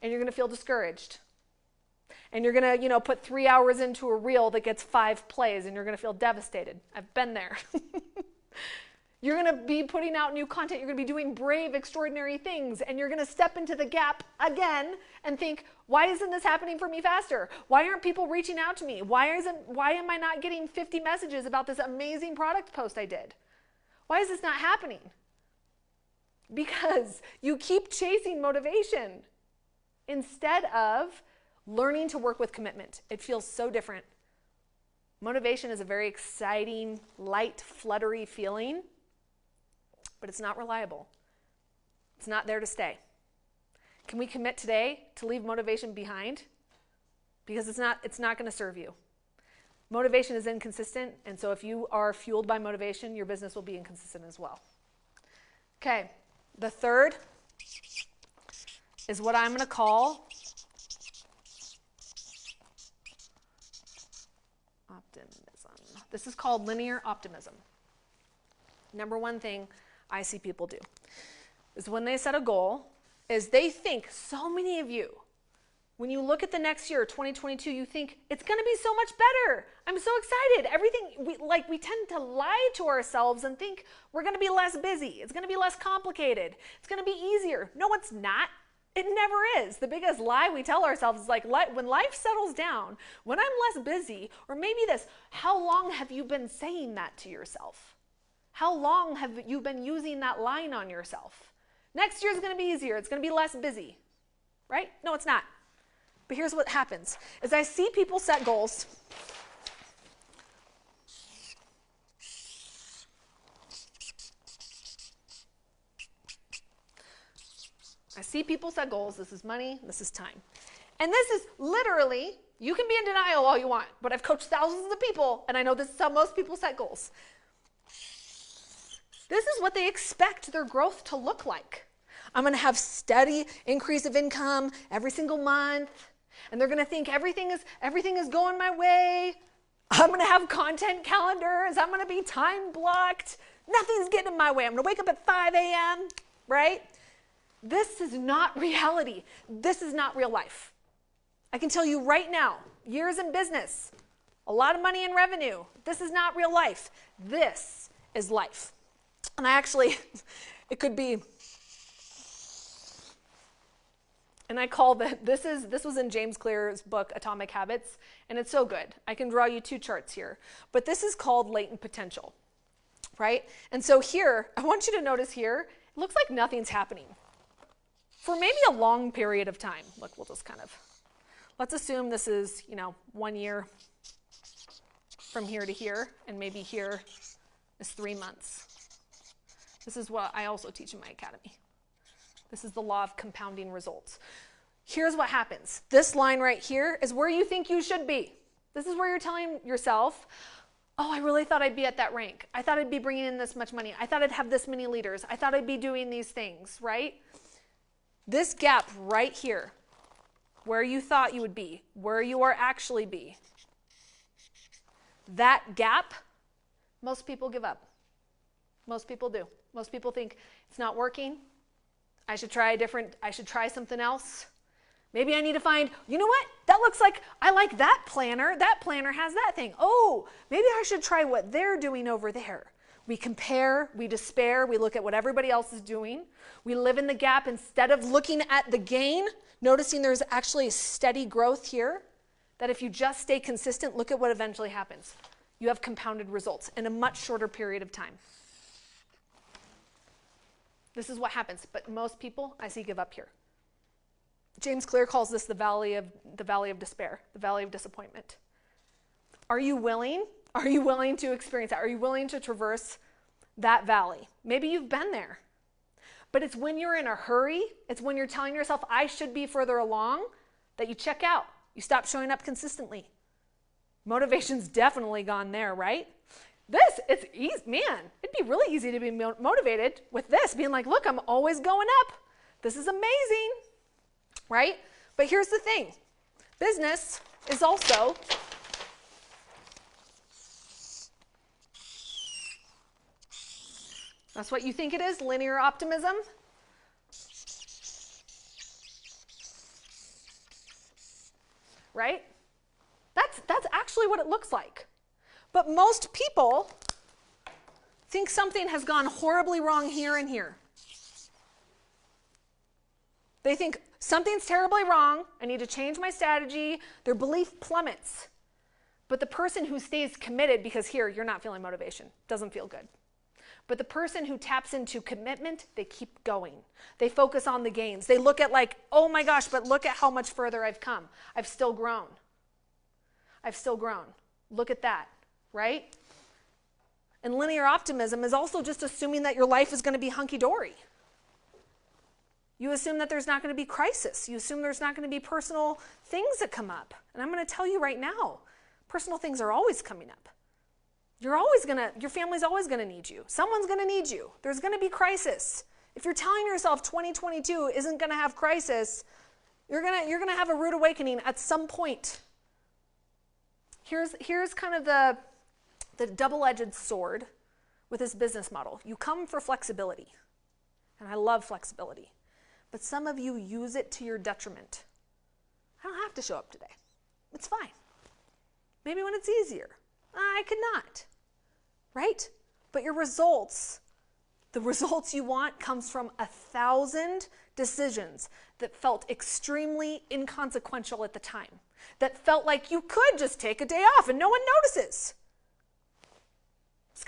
and you're going to feel discouraged. And you're going to, put 3 hours into a reel that gets 5 plays and you're going to feel devastated. I've been there. You're going to be putting out new content. You're going to be doing brave, extraordinary things. And you're going to step into the gap again and think, why isn't this happening for me faster? Why aren't people reaching out to me? Why am I not getting 50 messages about this amazing product post I did? Why is this not happening? Because you keep chasing motivation instead of learning to work with commitment. It feels so different. Motivation is a very exciting, light, fluttery feeling, but it's not reliable. It's not there to stay. Can we commit today to leave motivation behind? Because it's not going to serve you. Motivation is inconsistent, and so if you are fueled by motivation, your business will be inconsistent as well. Okay, the third is what I'm going to call optimism. This is called linear optimism. Number one thing I see people do is when they set a goal, is they think, so many of you, when you look at the next year, 2022, you think, it's going to be so much better. I'm so excited. We tend to lie to ourselves and think we're going to be less busy. It's going to be less complicated. It's going to be easier. No, it's not. It never is. The biggest lie we tell ourselves is like, when life settles down, when I'm less busy, or maybe this, how long have you been saying that to yourself? How long have you been using that line on yourself? Next year is going to be easier. It's going to be less busy, right? No, it's not. But here's what happens. As I see people set goals, this is money, this is time. And this is literally, you can be in denial all you want, but I've coached thousands of people, and I know this is how most people set goals. This is what they expect their growth to look like. I'm going to have steady increase of income every single month, and they're going to think everything is going my way. I'm going to have content calendars. I'm going to be time blocked. Nothing's getting in my way. I'm going to wake up at 5 a.m., right? This is not reality. This is not real life. I can tell you right now, years in business, a lot of money in revenue. This is not real life. This is life. And it could be, and I call this was in James Clear's book, Atomic Habits, and it's so good. I can draw you two charts here. But this is called latent potential, right? And so here, I want you to notice here, it looks like nothing's happening for maybe a long period of time. Look, we'll just let's assume this is, 1 year from here to here, and maybe here is 3 months. This is what I also teach in my academy. This is the law of compounding results. Here's what happens. This line right here is where you think you should be. This is where you're telling yourself, oh, I really thought I'd be at that rank. I thought I'd be bringing in this much money. I thought I'd have this many leaders. I thought I'd be doing these things, right? This gap right here, where you thought you would be, where you are actually be, that gap, most people give up. Most people do. Most people think it's not working. I should try something else. Maybe I need to find, you know what? That looks like, I like that planner. That planner has that thing. Oh, maybe I should try what they're doing over there. We compare, we despair, we look at what everybody else is doing. We live in the gap instead of looking at the gain, noticing there's actually a steady growth here, that if you just stay consistent, look at what eventually happens. You have compounded results in a much shorter period of time. This is what happens, but most people I see give up here. James Clear calls this the valley of despair, the valley of disappointment. Are you willing? Are you willing to experience that? Are you willing to traverse that valley? Maybe you've been there, but it's when you're in a hurry, it's when you're telling yourself, I should be further along, that you check out. You stop showing up consistently. Motivation's definitely gone there, right? It's easy, man. It'd be really easy to be motivated with this, being like, look, I'm always going up. This is amazing, right? But here's the thing. Business is also that's what you think it is, linear optimism. Right? That's actually what it looks like. But most people think something has gone horribly wrong here and here. They think something's terribly wrong, I need to change my strategy, their belief plummets. But the person who stays committed, because here, you're not feeling motivation, doesn't feel good. But the person who taps into commitment, they keep going. They focus on the gains. They look at like, oh my gosh, but look at how much further I've come. I've still grown. I've still grown. Look at that, right? And linear optimism is also just assuming that your life is going to be hunky-dory. You assume that there's not going to be crisis. You assume there's not going to be personal things that come up. And I'm going to tell you right now, personal things are always coming up. Your family's always going to need you. Someone's going to need you. There's going to be crisis. If you're telling yourself 2022 isn't going to have crisis, you're going to have a rude awakening at some point. Here's kind of the double-edged sword with this business model. You come for flexibility, and I love flexibility. But some of you use it to your detriment. I don't have to show up today. It's fine. Maybe when it's easier. I could not. Right? But your results, the results you want comes from 1,000 decisions that felt extremely inconsequential at the time. That felt like you could just take a day off and no one notices. It's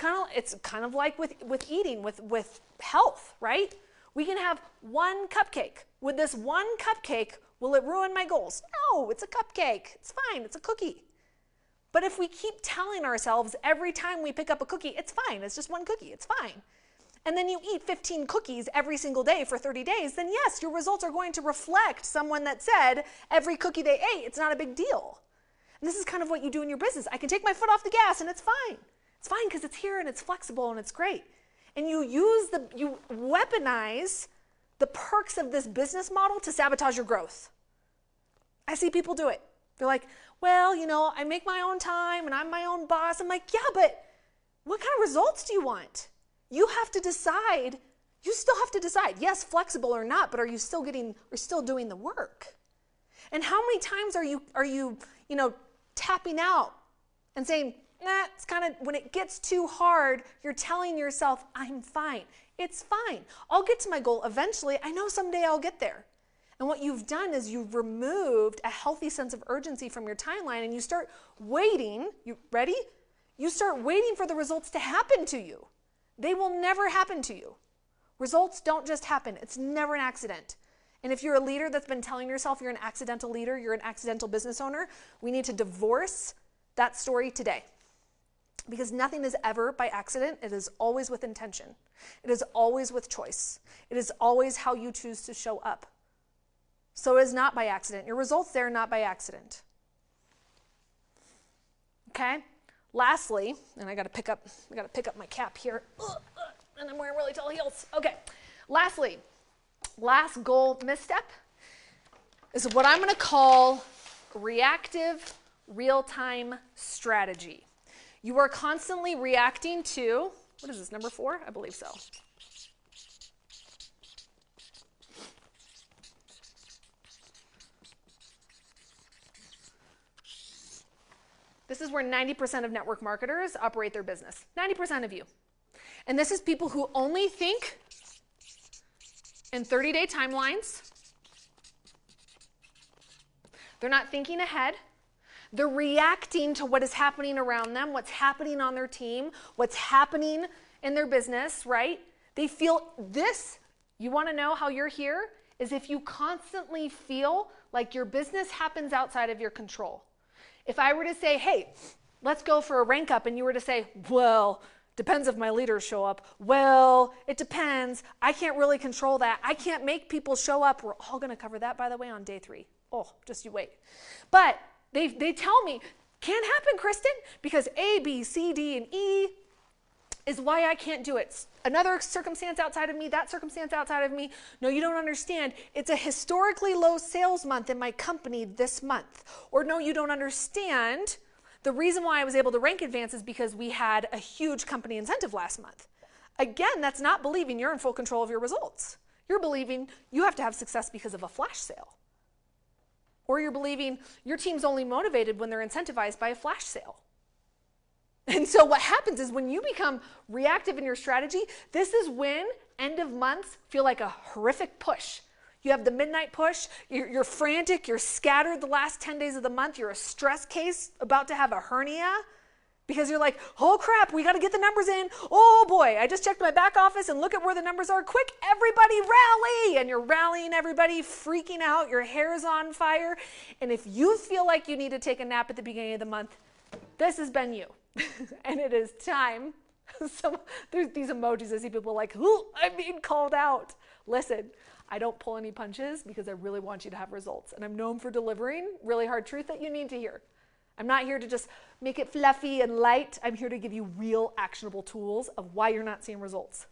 kind of like with eating, with health, right? We can have one cupcake. With this one cupcake, will it ruin my goals? No, it's a cupcake. It's fine. It's a cookie. But if we keep telling ourselves every time we pick up a cookie, it's fine. It's just one cookie. It's fine. And then you eat 15 cookies every single day for 30 days, then yes, your results are going to reflect someone that said every cookie they ate, it's not a big deal. And this is kind of what you do in your business. I can take my foot off the gas and it's fine. It's fine because it's here and it's flexible and it's great. And you weaponize the perks of this business model to sabotage your growth. I see people do it. They're like, well, I make my own time and I'm my own boss. I'm like, yeah, but what kind of results do you want? You have to decide. You still have to decide. Yes, flexible or not, but are you still doing the work? And how many times are you tapping out and saying, nah, it's kind of, when it gets too hard, you're telling yourself, I'm fine. It's fine. I'll get to my goal eventually. I know someday I'll get there. And what you've done is you've removed a healthy sense of urgency from your timeline and you start waiting. You ready? You start waiting for the results to happen to you. They will never happen to you. Results don't just happen. It's never an accident. And if you're a leader that's been telling yourself you're an accidental leader, you're an accidental business owner, we need to divorce that story today. Because nothing is ever by accident. It is always with intention. It is always with choice. It is always how you choose to show up. So it is not by accident. Your results there are not by accident. Okay? Lastly, and I got to pick up my cap here. And I'm wearing really tall heels. Okay. Lastly, last goal misstep is what I'm going to call reactive real-time strategy. You are constantly reacting to, what is this, number 4? I believe so. This is where 90% of network marketers operate their business. 90% of you. And this is people who only think in 30-day timelines. They're not thinking ahead. They're reacting to what is happening around them, what's happening on their team, what's happening in their business, right? They feel this. You want to know how you're here? Is if you constantly feel like your business happens outside of your control. If I were to say, hey, let's go for a rank up, and you were to say, well, depends if my leaders show up. Well, it depends. I can't really control that. I can't make people show up. We're all going to cover that, by the way, on day 3. Oh, just you wait. But they tell me, can't happen, Kristen, because A, B, C, D, and E is why I can't do it. Another circumstance outside of me, that circumstance outside of me. No, you don't understand. It's a historically low sales month in my company this month. Or no, you don't understand. The reason why I was able to rank advance is because we had a huge company incentive last month. Again, that's not believing you're in full control of your results. You're believing you have to have success because of a flash sale. Or you're believing your team's only motivated when they're incentivized by a flash sale. And so what happens is when you become reactive in your strategy, this is when end of months feel like a horrific push. You have the midnight push, you're frantic, you're scattered the last 10 days of the month, you're a stress case about to have a hernia because you're like, oh crap, we got to get the numbers in. Oh boy, I just checked my back office and look at where the numbers are. Quick, everybody rally. And you're rallying everybody, freaking out, your hair's on fire. And if you feel like you need to take a nap at the beginning of the month, this has been you. And it is time. There's these emojis, I see people like, ooh, I'm being called out. Listen, I don't pull any punches because I really want you to have results. And I'm known for delivering really hard truth that you need to hear. I'm not here to just make it fluffy and light. I'm here to give you real actionable tools of why you're not seeing results.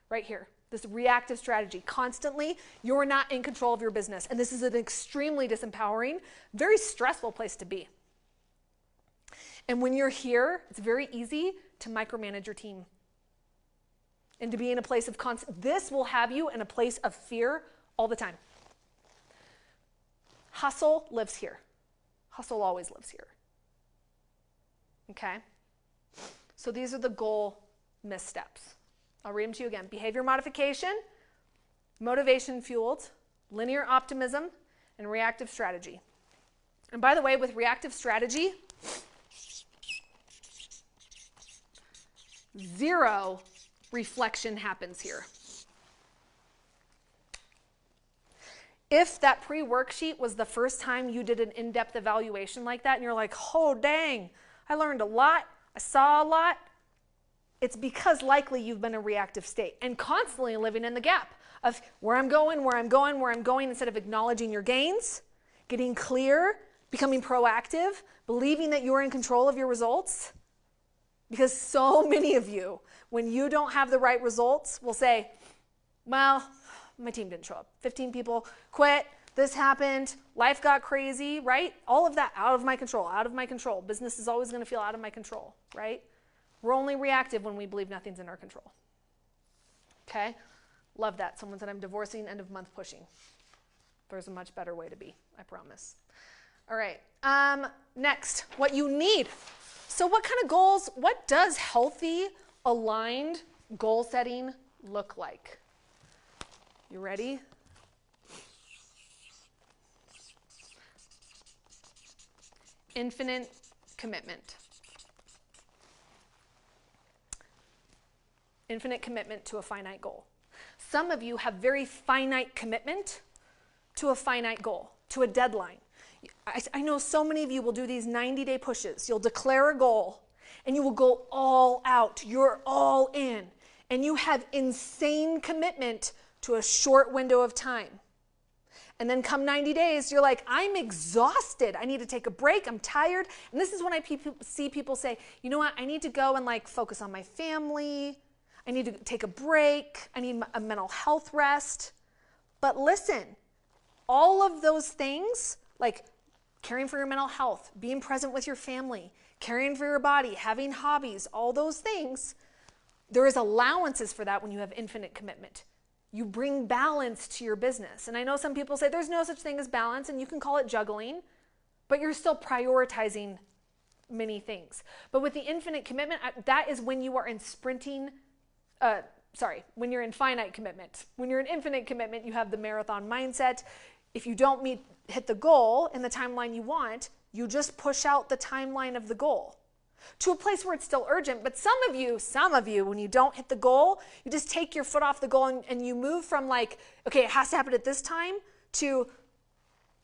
Right here, this reactive strategy. Constantly, you're not in control of your business. And this is an extremely disempowering, very stressful place to be. And when you're here, it's very easy to micromanage your team and to be in a place of this will have you in a place of fear all the time. Hustle lives here. Hustle always lives here. Okay? So these are the goal missteps. I'll read them to you again. Behavior modification, motivation fueled, linear optimism, and reactive strategy. And by the way, with reactive strategy, zero reflection happens here. If that pre-worksheet was the first time you did an in-depth evaluation like that and you're like, oh dang, I learned a lot, I saw a lot, it's because likely you've been in a reactive state and constantly living in the gap of where I'm going, where I'm going, where I'm going, instead of acknowledging your gains, getting clear, becoming proactive, believing that you're in control of your results. Because so many of you, when you don't have the right results, will say, well, my team didn't show up. 15 people quit, this happened, life got crazy, right? All of that out of my control, out of my control. Business is always going to feel out of my control, right? We're only reactive when we believe nothing's in our control. Okay? Love that. Someone said, I'm divorcing, end of month pushing. There's a much better way to be, I promise. All right. Next, what you need. So what kind of goals, what does healthy, aligned goal setting look like? You ready? Infinite commitment. Infinite commitment to a finite goal. Some of you have very finite commitment to a finite goal, to a deadline. I know so many of you will do these 90-day pushes. You'll declare a goal and you will go all out. You're all in. And you have insane commitment to a short window of time. And then come 90 days, you're like, I'm exhausted. I need to take a break. I'm tired. And this is when I see people say, you know what? I need to go and like focus on my family. I need to take a break. I need a mental health rest. But listen, all of those things, like caring for your mental health, being present with your family, caring for your body, having hobbies, all those things, there is allowances for that when you have infinite commitment. You bring balance to your business. And I know some people say there's no such thing as balance, and you can call it juggling, but you're still prioritizing many things. But with the infinite commitment, that is when you are in when you're in finite commitment. When you're in infinite commitment, you have the marathon mindset. If you don't hit the goal in the timeline you want, you just push out the timeline of the goal to a place where it's still urgent. But some of you, when you don't hit the goal, you just take your foot off the goal and you move from like, okay, it has to happen at this time, to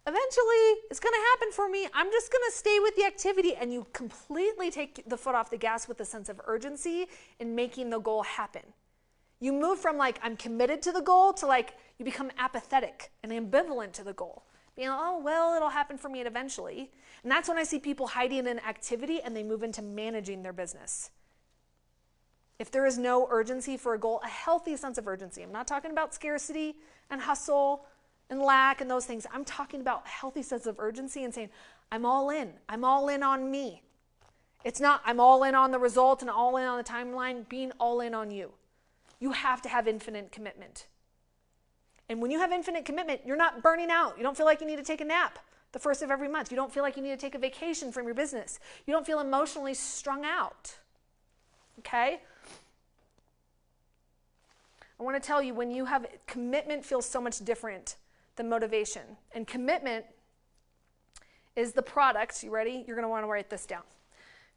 eventually it's going to happen for me. I'm just going to stay with the activity. And you completely take the foot off the gas with a sense of urgency in making the goal happen. You move from like, I'm committed to the goal, to like, you become apathetic and ambivalent to the goal. Being, oh, well, it'll happen for me eventually. And that's when I see people hiding in activity and they move into managing their business. If there is no urgency for a goal, a healthy sense of urgency. I'm not talking about scarcity and hustle and lack and those things. I'm talking about a healthy sense of urgency and saying, I'm all in. I'm all in on me. It's not I'm all in on the result and all in on the timeline, being all in on you. You have to have infinite commitment. And when you have infinite commitment, you're not burning out. You don't feel like you need to take a nap the first of every month. You don't feel like you need to take a vacation from your business. You don't feel emotionally strung out. Okay? I want to tell you, when you have commitment, feels so much different than motivation. And commitment is the product. You ready? You're going to want to write this down.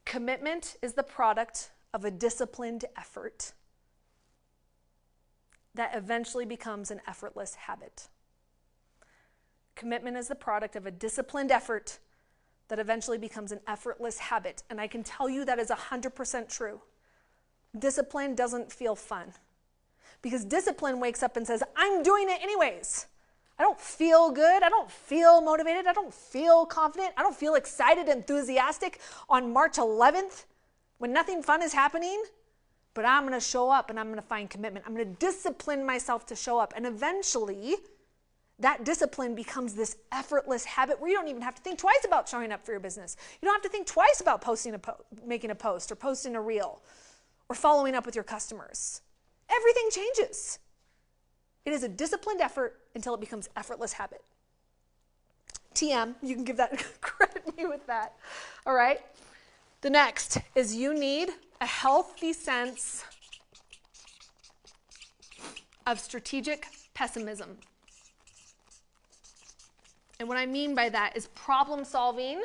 Commitment is the product of a disciplined effort that eventually becomes an effortless habit. Commitment is the product of a disciplined effort that eventually becomes an effortless habit. And I can tell you that is 100% true. Discipline doesn't feel fun. Because discipline wakes up and says, I'm doing it anyways. I don't feel good. I don't feel motivated. I don't feel confident. I don't feel excited, enthusiastic on March 11th when nothing fun is happening. But I'm going to show up and I'm going to find commitment. I'm going to discipline myself to show up. And eventually, that discipline becomes this effortless habit where you don't even have to think twice about showing up for your business. You don't have to think twice about making a post or posting a reel or following up with your customers. Everything changes. It is a disciplined effort until it becomes effortless habit. TM, you can give that, credit me with that. All right. The next is you need a healthy sense of strategic pessimism. And what I mean by that is problem solving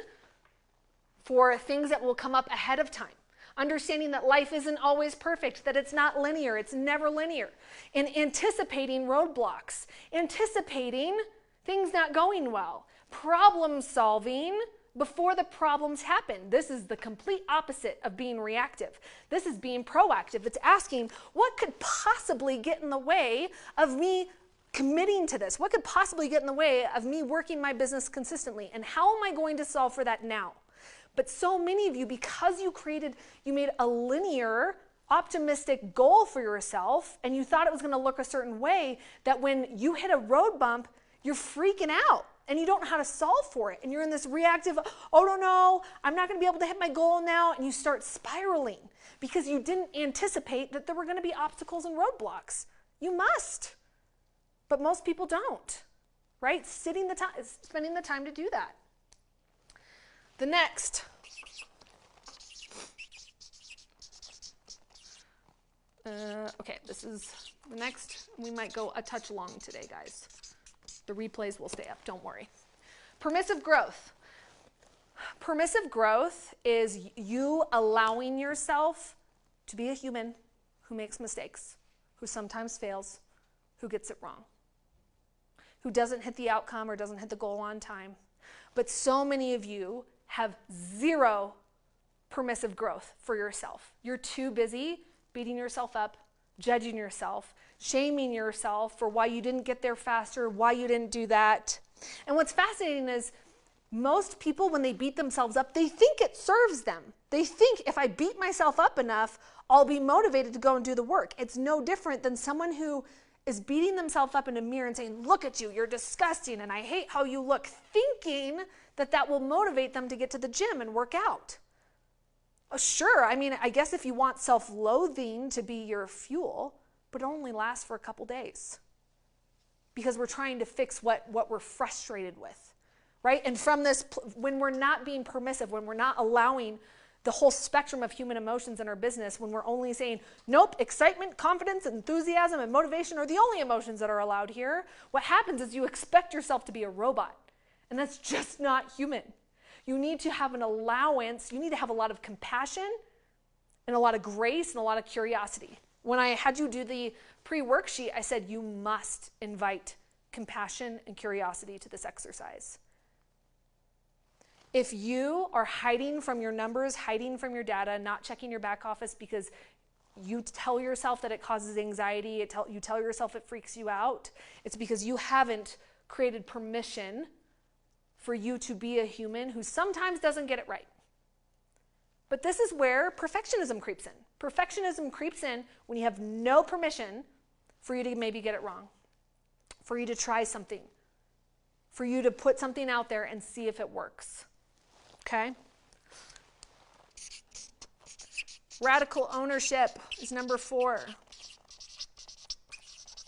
for things that will come up ahead of time. Understanding that life isn't always perfect, that it's not linear, it's never linear. And anticipating roadblocks, anticipating things not going well, problem solving before the problems happen. This is the complete opposite of being reactive. This is being proactive. It's asking, what could possibly get in the way of me committing to this? What could possibly get in the way of me working my business consistently? And how am I going to solve for that now? But so many of you, because you made a linear, optimistic goal for yourself, and you thought it was going to look a certain way, that when you hit a road bump, you're freaking out, and you don't know how to solve for it. And you're in this reactive, oh no, I'm not going to be able to hit my goal now, and you start spiraling because you didn't anticipate that there were going to be obstacles and roadblocks. You must. But most people don't, right? Spending the time to do that. The next, okay, this is the next. We might go a touch long today, guys. The replays will stay up, don't worry. Permissive growth. Permissive growth is you allowing yourself to be a human who makes mistakes, who sometimes fails, who gets it wrong, who doesn't hit the outcome or doesn't hit the goal on time. But so many of you have zero permissive growth for yourself. You're too busy beating yourself up, judging yourself, shaming yourself for why you didn't get there faster, why you didn't do that. And what's fascinating is most people, when they beat themselves up, they think it serves them. They think if I beat myself up enough, I'll be motivated to go and do the work. It's no different than someone who is beating themselves up in a mirror and saying, look at you, you're disgusting, and I hate how you look, thinking that will motivate them to get to the gym and work out. Oh, sure, I mean, I guess if you want self-loathing to be your fuel, but it only lasts for a couple days because we're trying to fix what we're frustrated with, right? And from this, when we're not being permissive, when we're not allowing the whole spectrum of human emotions in our business, when we're only saying, nope, excitement, confidence, enthusiasm, and motivation are the only emotions that are allowed here, what happens is you expect yourself to be a robot. And that's just not human. You need to have an allowance. You need to have a lot of compassion and a lot of grace and a lot of curiosity. When I had you do the pre-worksheet, I said you must invite compassion and curiosity to this exercise. If you are hiding from your numbers, hiding from your data, not checking your back office because you tell yourself that it causes anxiety, you tell yourself it freaks you out, it's because you haven't created permission for you to be a human who sometimes doesn't get it right. But this is where perfectionism creeps in. Perfectionism creeps in when you have no permission for you to maybe get it wrong, for you to try something, for you to put something out there and see if it works. Okay? Radical ownership is number 4.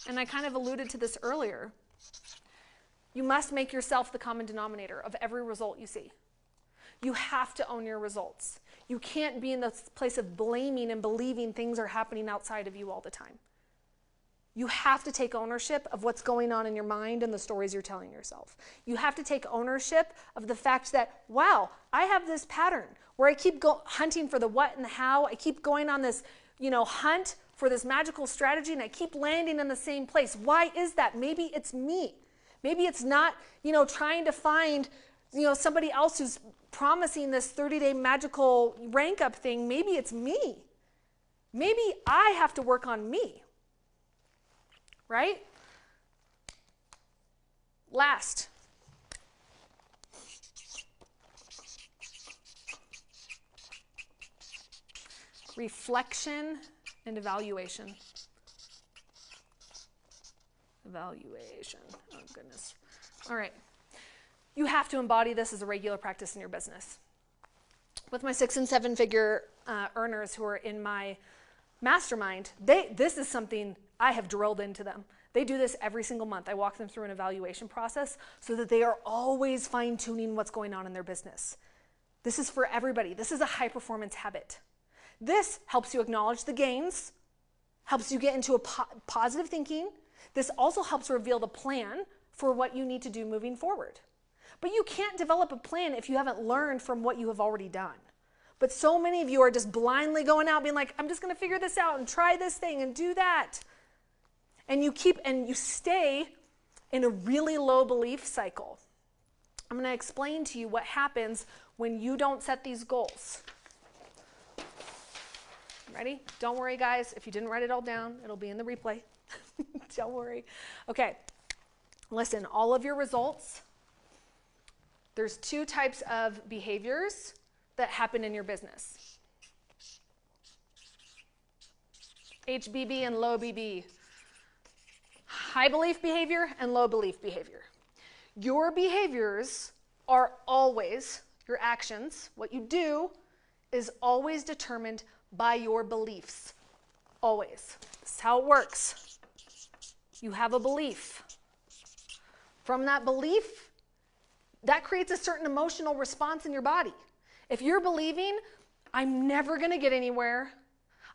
And I kind of alluded to this earlier. You must make yourself the common denominator of every result you see. You have to own your results. You can't be in this place of blaming and believing things are happening outside of you all the time. You have to take ownership of what's going on in your mind and the stories you're telling yourself. You have to take ownership of the fact that, wow, I have this pattern where I keep hunting for the what and the how. I keep going on this, hunt for this magical strategy, and I keep landing in the same place. Why is that? Maybe it's me. Maybe it's not, trying to find, somebody else who's promising this 30-day magical rank up thing. Maybe it's me. Maybe I have to work on me. Right? Last. Reflection and evaluation. Evaluation. Oh, goodness. All right. You have to embody this as a regular practice in your business. With my 6- and 7-figure earners who are in my mastermind, this is something I have drilled into them. They do this every single month. I walk them through an evaluation process so that they are always fine-tuning what's going on in their business. This is for everybody. This is a high-performance habit. This helps you acknowledge the gains, helps you get into a positive thinking. This also helps reveal the plan for what you need to do moving forward. But you can't develop a plan if you haven't learned from what you have already done. But so many of you are just blindly going out being like, I'm just going to figure this out and try this thing and do that. And you stay in a really low belief cycle. I'm going to explain to you what happens when you don't set these goals. Ready? Don't worry, guys. If you didn't write it all down, it'll be in the replay. Don't worry. Okay. Listen, all of your results, there's 2 types of behaviors that happen in your business. HBB and low BB. High belief behavior and low belief behavior. Your behaviors are always, your actions, what you do, is always determined by your beliefs. Always. This is how it works. You have a belief. From that belief, that creates a certain emotional response in your body. If you're believing, I'm never going to get anywhere,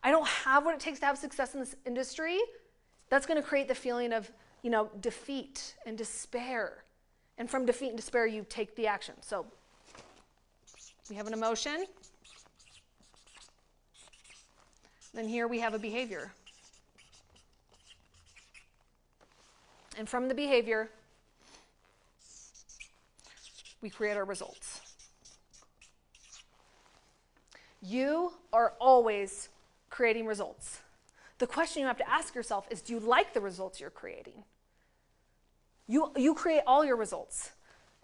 I don't have what it takes to have success in this industry, that's going to create the feeling of, defeat and despair. And from defeat and despair, you take the action. So we have an emotion. Then here we have a behavior. And from the behavior, we create our results. You are always creating results. The question you have to ask yourself is, do you like the results you're creating? You create all your results.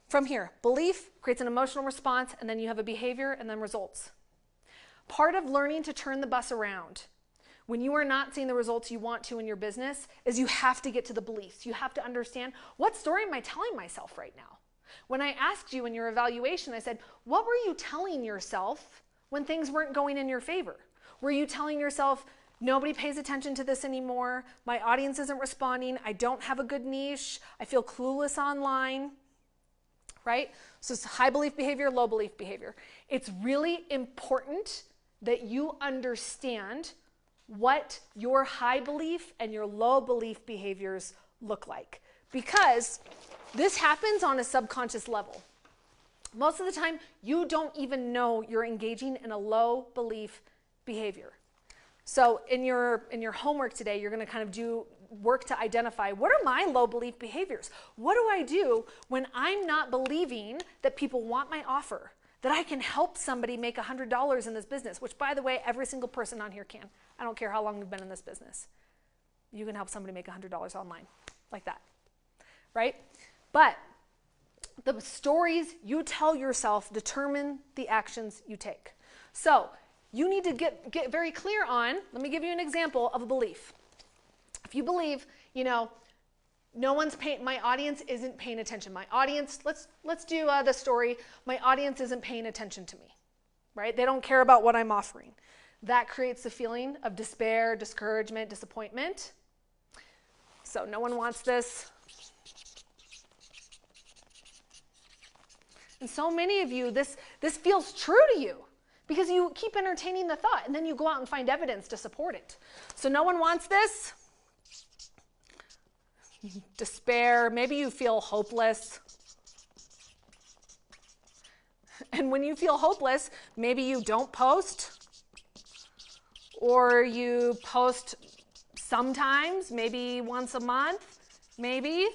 From here, belief creates an emotional response, and then you have a behavior, and then results. Part of learning to turn the bus around when you are not seeing the results you want to in your business is you have to get to the beliefs. You have to understand, what story am I telling myself right now? When I asked you in your evaluation, I said, what were you telling yourself when things weren't going in your favor? Were you telling yourself, nobody pays attention to this anymore, my audience isn't responding, I don't have a good niche, I feel clueless online, right? So it's high belief behavior, low belief behavior. It's really important that you understand what your high belief and your low belief behaviors look like, because this happens on a subconscious level. Most of the time, you don't even know you're engaging in a low belief behavior. So in your homework today, you're going to kind of do work to identify, what are my low belief behaviors? What do I do when I'm not believing that people want my offer, that I can help somebody make $100 in this business, which, by the way, every single person on here can. I don't care how long you've been in this business. You can help somebody make $100 online, like that, right? But the stories you tell yourself determine the actions you take. So you need to get very clear on, let me give you an example of a belief. If you believe, my audience isn't paying attention. My audience, let's do the story, my audience isn't paying attention to me, right? They don't care about what I'm offering. That creates a feeling of despair, discouragement, disappointment. So no one wants this. And so many of you, this feels true to you because you keep entertaining the thought and then you go out and find evidence to support it. So no one wants this. Despair, maybe you feel hopeless. And when you feel hopeless, maybe you don't post, or you post sometimes, maybe once a month, maybe.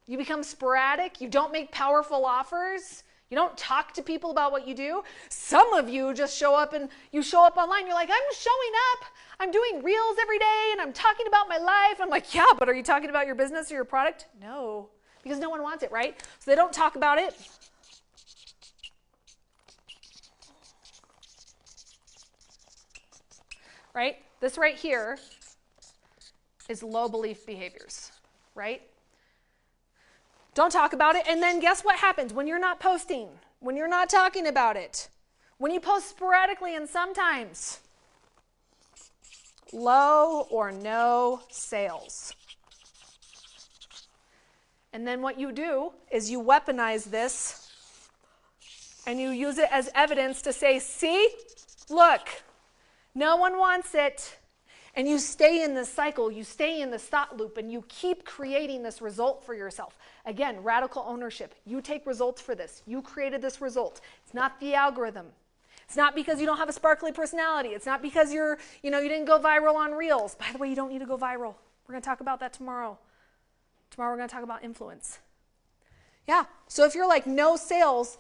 You become sporadic, you don't make powerful offers, you don't talk to people about what you do. Some of you just show up and you show up online, you're like, I'm showing up, I'm doing reels every day, and I'm talking about my life. I'm like, yeah, but are you talking about your business or your product? No, because no one wants it, right? So they don't talk about it. Right? This right here is low belief behaviors, right? Don't talk about it, and then guess what happens when you're not posting, when you're not talking about it, when you post sporadically and sometimes? Low or no sales. And then what you do is you weaponize this and you use it as evidence to say, see, look, no one wants it. And you stay in this cycle, you stay in this thought loop, and you keep creating this result for yourself. Again, radical ownership. You take results for this. You created this result. It's not the algorithm. It's not because you don't have a sparkly personality. It's not because you didn't go viral on Reels. By the way, you don't need to go viral. We're going to talk about that tomorrow. Tomorrow we're going to talk about influence. Yeah, so if you're like no sales,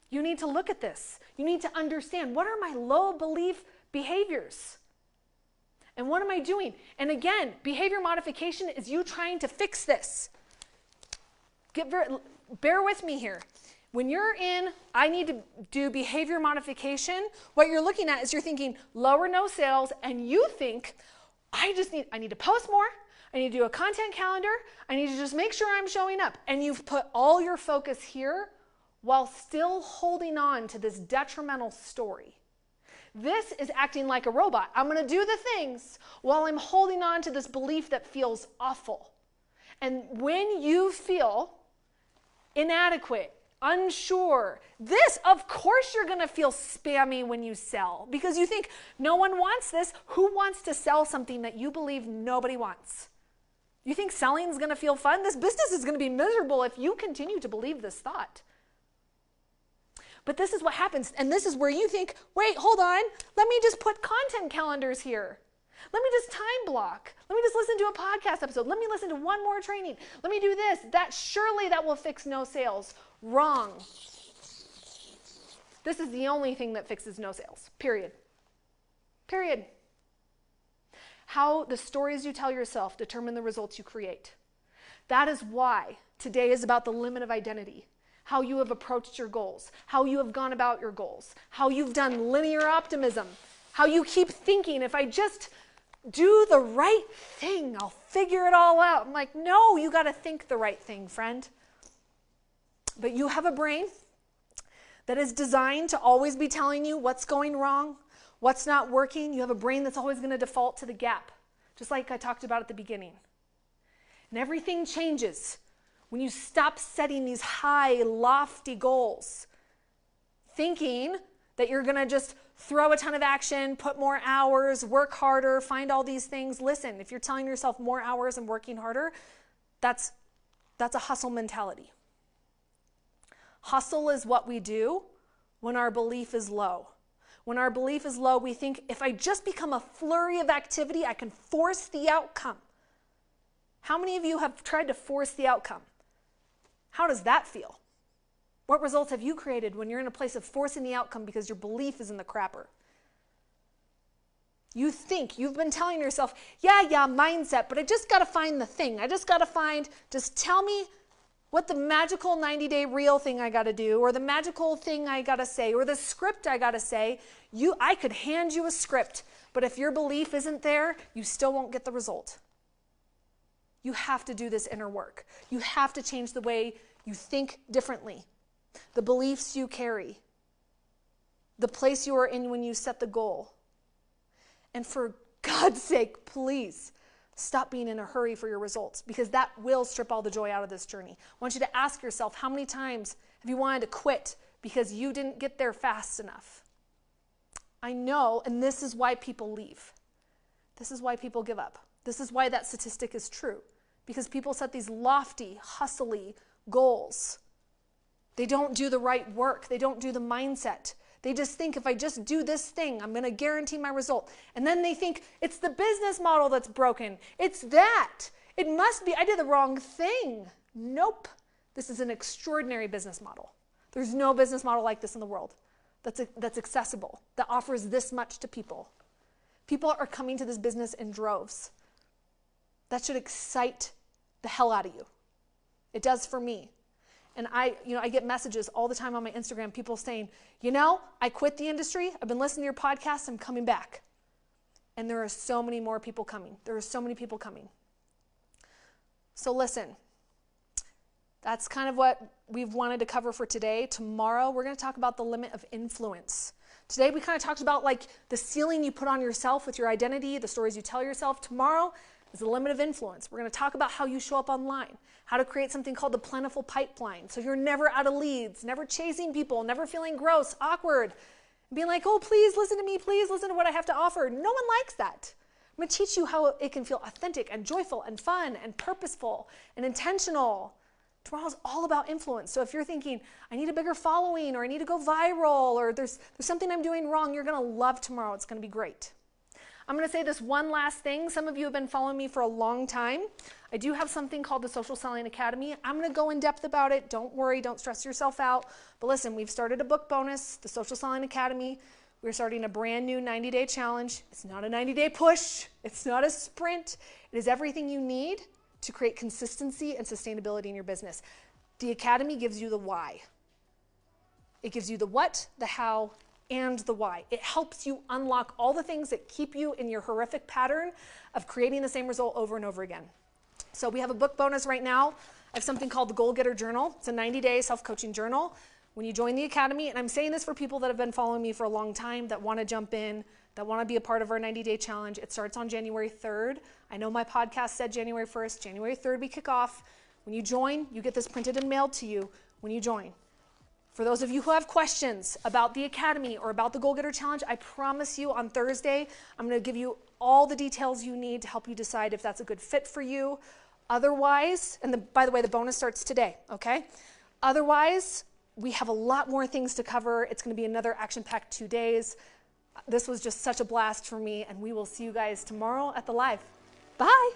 you need to look at this. You need to understand, what are my low belief behaviors? And what am I doing? And again, behavior modification is you trying to fix this. Bear with me here. When you're in, I need to do behavior modification, what you're looking at is you're thinking low or no sales, and you think, I need to post more, I need to do a content calendar, I need to just make sure I'm showing up. And you've put all your focus here while still holding on to this detrimental story. This is acting like a robot. I'm going to do the things while I'm holding on to this belief that feels awful. And when you feel inadequate, unsure, of course you're going to feel spammy when you sell, because you think no one wants this. Who wants to sell something that you believe nobody wants? You think selling is going to feel fun? This business is going to be miserable if you continue to believe this thought. But this is what happens, and this is where you think, wait, hold on, let me just put content calendars here. Let me just time block. Let me just listen to a podcast episode. Let me listen to one more training. Let me do this. Surely that will fix no sales. Wrong. This is the only thing that fixes no sales, period. Period. How the stories you tell yourself determine the results you create. That is why today is about the limit of identity. How you have approached your goals, how you have gone about your goals, how you've done linear optimism, how you keep thinking, if I just do the right thing, I'll figure it all out. I'm like, no, you got to think the right thing, friend. But you have a brain that is designed to always be telling you what's going wrong, what's not working. You have a brain that's always going to default to the gap, just like I talked about at the beginning. And everything changes when you stop setting these high, lofty goals, thinking that you're going to just throw a ton of action, put more hours, work harder, find all these things. Listen, if you're telling yourself more hours and working harder, that's a hustle mentality. Hustle is what we do when our belief is low. When our belief is low, we think, if I just become a flurry of activity, I can force the outcome. How many of you have tried to force the outcome? How does that feel? What results have you created when you're in a place of forcing the outcome because your belief is in the crapper? You think, you've been telling yourself, yeah, mindset, but I just got to find the thing. Just tell me what the magical 90-day reel thing I got to do, or the magical thing I got to say, or the script I got to say. I could hand you a script, but if your belief isn't there, you still won't get the result. You have to do this inner work. You have to change the way you think differently, the beliefs you carry, the place you are in when you set the goal. And for God's sake, please, Stop being in a hurry for your results, because that will strip all the joy out of this journey. I want you to ask yourself, how many times have you wanted to quit because you didn't get there fast enough? I know, and this is why people leave. This is why people give up. This is why that statistic is true, because people set these lofty, hustly goals. They don't do the right work. They don't do the mindset. They just think, if I just do this thing, I'm going to guarantee my result. And then they think, it's the business model that's broken. It's that. It must be, I did the wrong thing. Nope. This is an extraordinary business model. There's no business model like this in the world that's accessible, that offers this much to people. People are coming to this business in droves. That should excite the hell out of you. It does for me. And I get messages all the time on my Instagram, people saying, I quit the industry. I've been listening to your podcast. I'm coming back. And there are so many more people coming. There are so many people coming. So listen, that's kind of what we've wanted to cover for today. Tomorrow, we're going to talk about the limit of influence. Today, we kind of talked about like the ceiling you put on yourself with your identity, the stories you tell yourself. Tomorrow is the limit of influence. We're going to talk about how you show up online, how to create something called the plentiful pipeline. So you're never out of leads, never chasing people, never feeling gross, awkward, being like, oh, please listen to me. Please listen to what I have to offer. No one likes that. I'm going to teach you how it can feel authentic and joyful and fun and purposeful and intentional. Tomorrow's all about influence. So if you're thinking, I need a bigger following, or I need to go viral, or there's something I'm doing wrong, you're going to love tomorrow. It's going to be great. I'm going to say this one last thing. Some of you have been following me for a long time. I do have something called the Social Selling Academy. I'm going to go in depth about it. Don't worry. Don't stress yourself out. But listen, we've started a book bonus, the Social Selling Academy. We're starting a brand new 90-day challenge. It's not a 90-day push. It's not a sprint. It is everything you need to create consistency and sustainability in your business. The Academy gives you the why. It gives you the what, the how, and the why. It helps you unlock all the things that keep you in your horrific pattern of creating the same result over and over again. So we have a book bonus right now. I have something called the Goal Getter Journal. It's a 90-day self-coaching journal. When you join the Academy, and I'm saying this for people that have been following me for a long time, that want to jump in, that want to be a part of our 90-day challenge. It starts on January 3rd. I know my podcast said January 1st. January 3rd, we kick off. When you join, you get this printed and mailed to you when you join. For those of you who have questions about the Academy or about the Goal Getter Challenge, I promise you on Thursday, I'm going to give you all the details you need to help you decide if that's a good fit for you. Otherwise, and by the way, the bonus starts today, okay? Otherwise, we have a lot more things to cover. It's going to be another action-packed 2 days. This was just such a blast for me, and we will see you guys tomorrow at the live. Bye.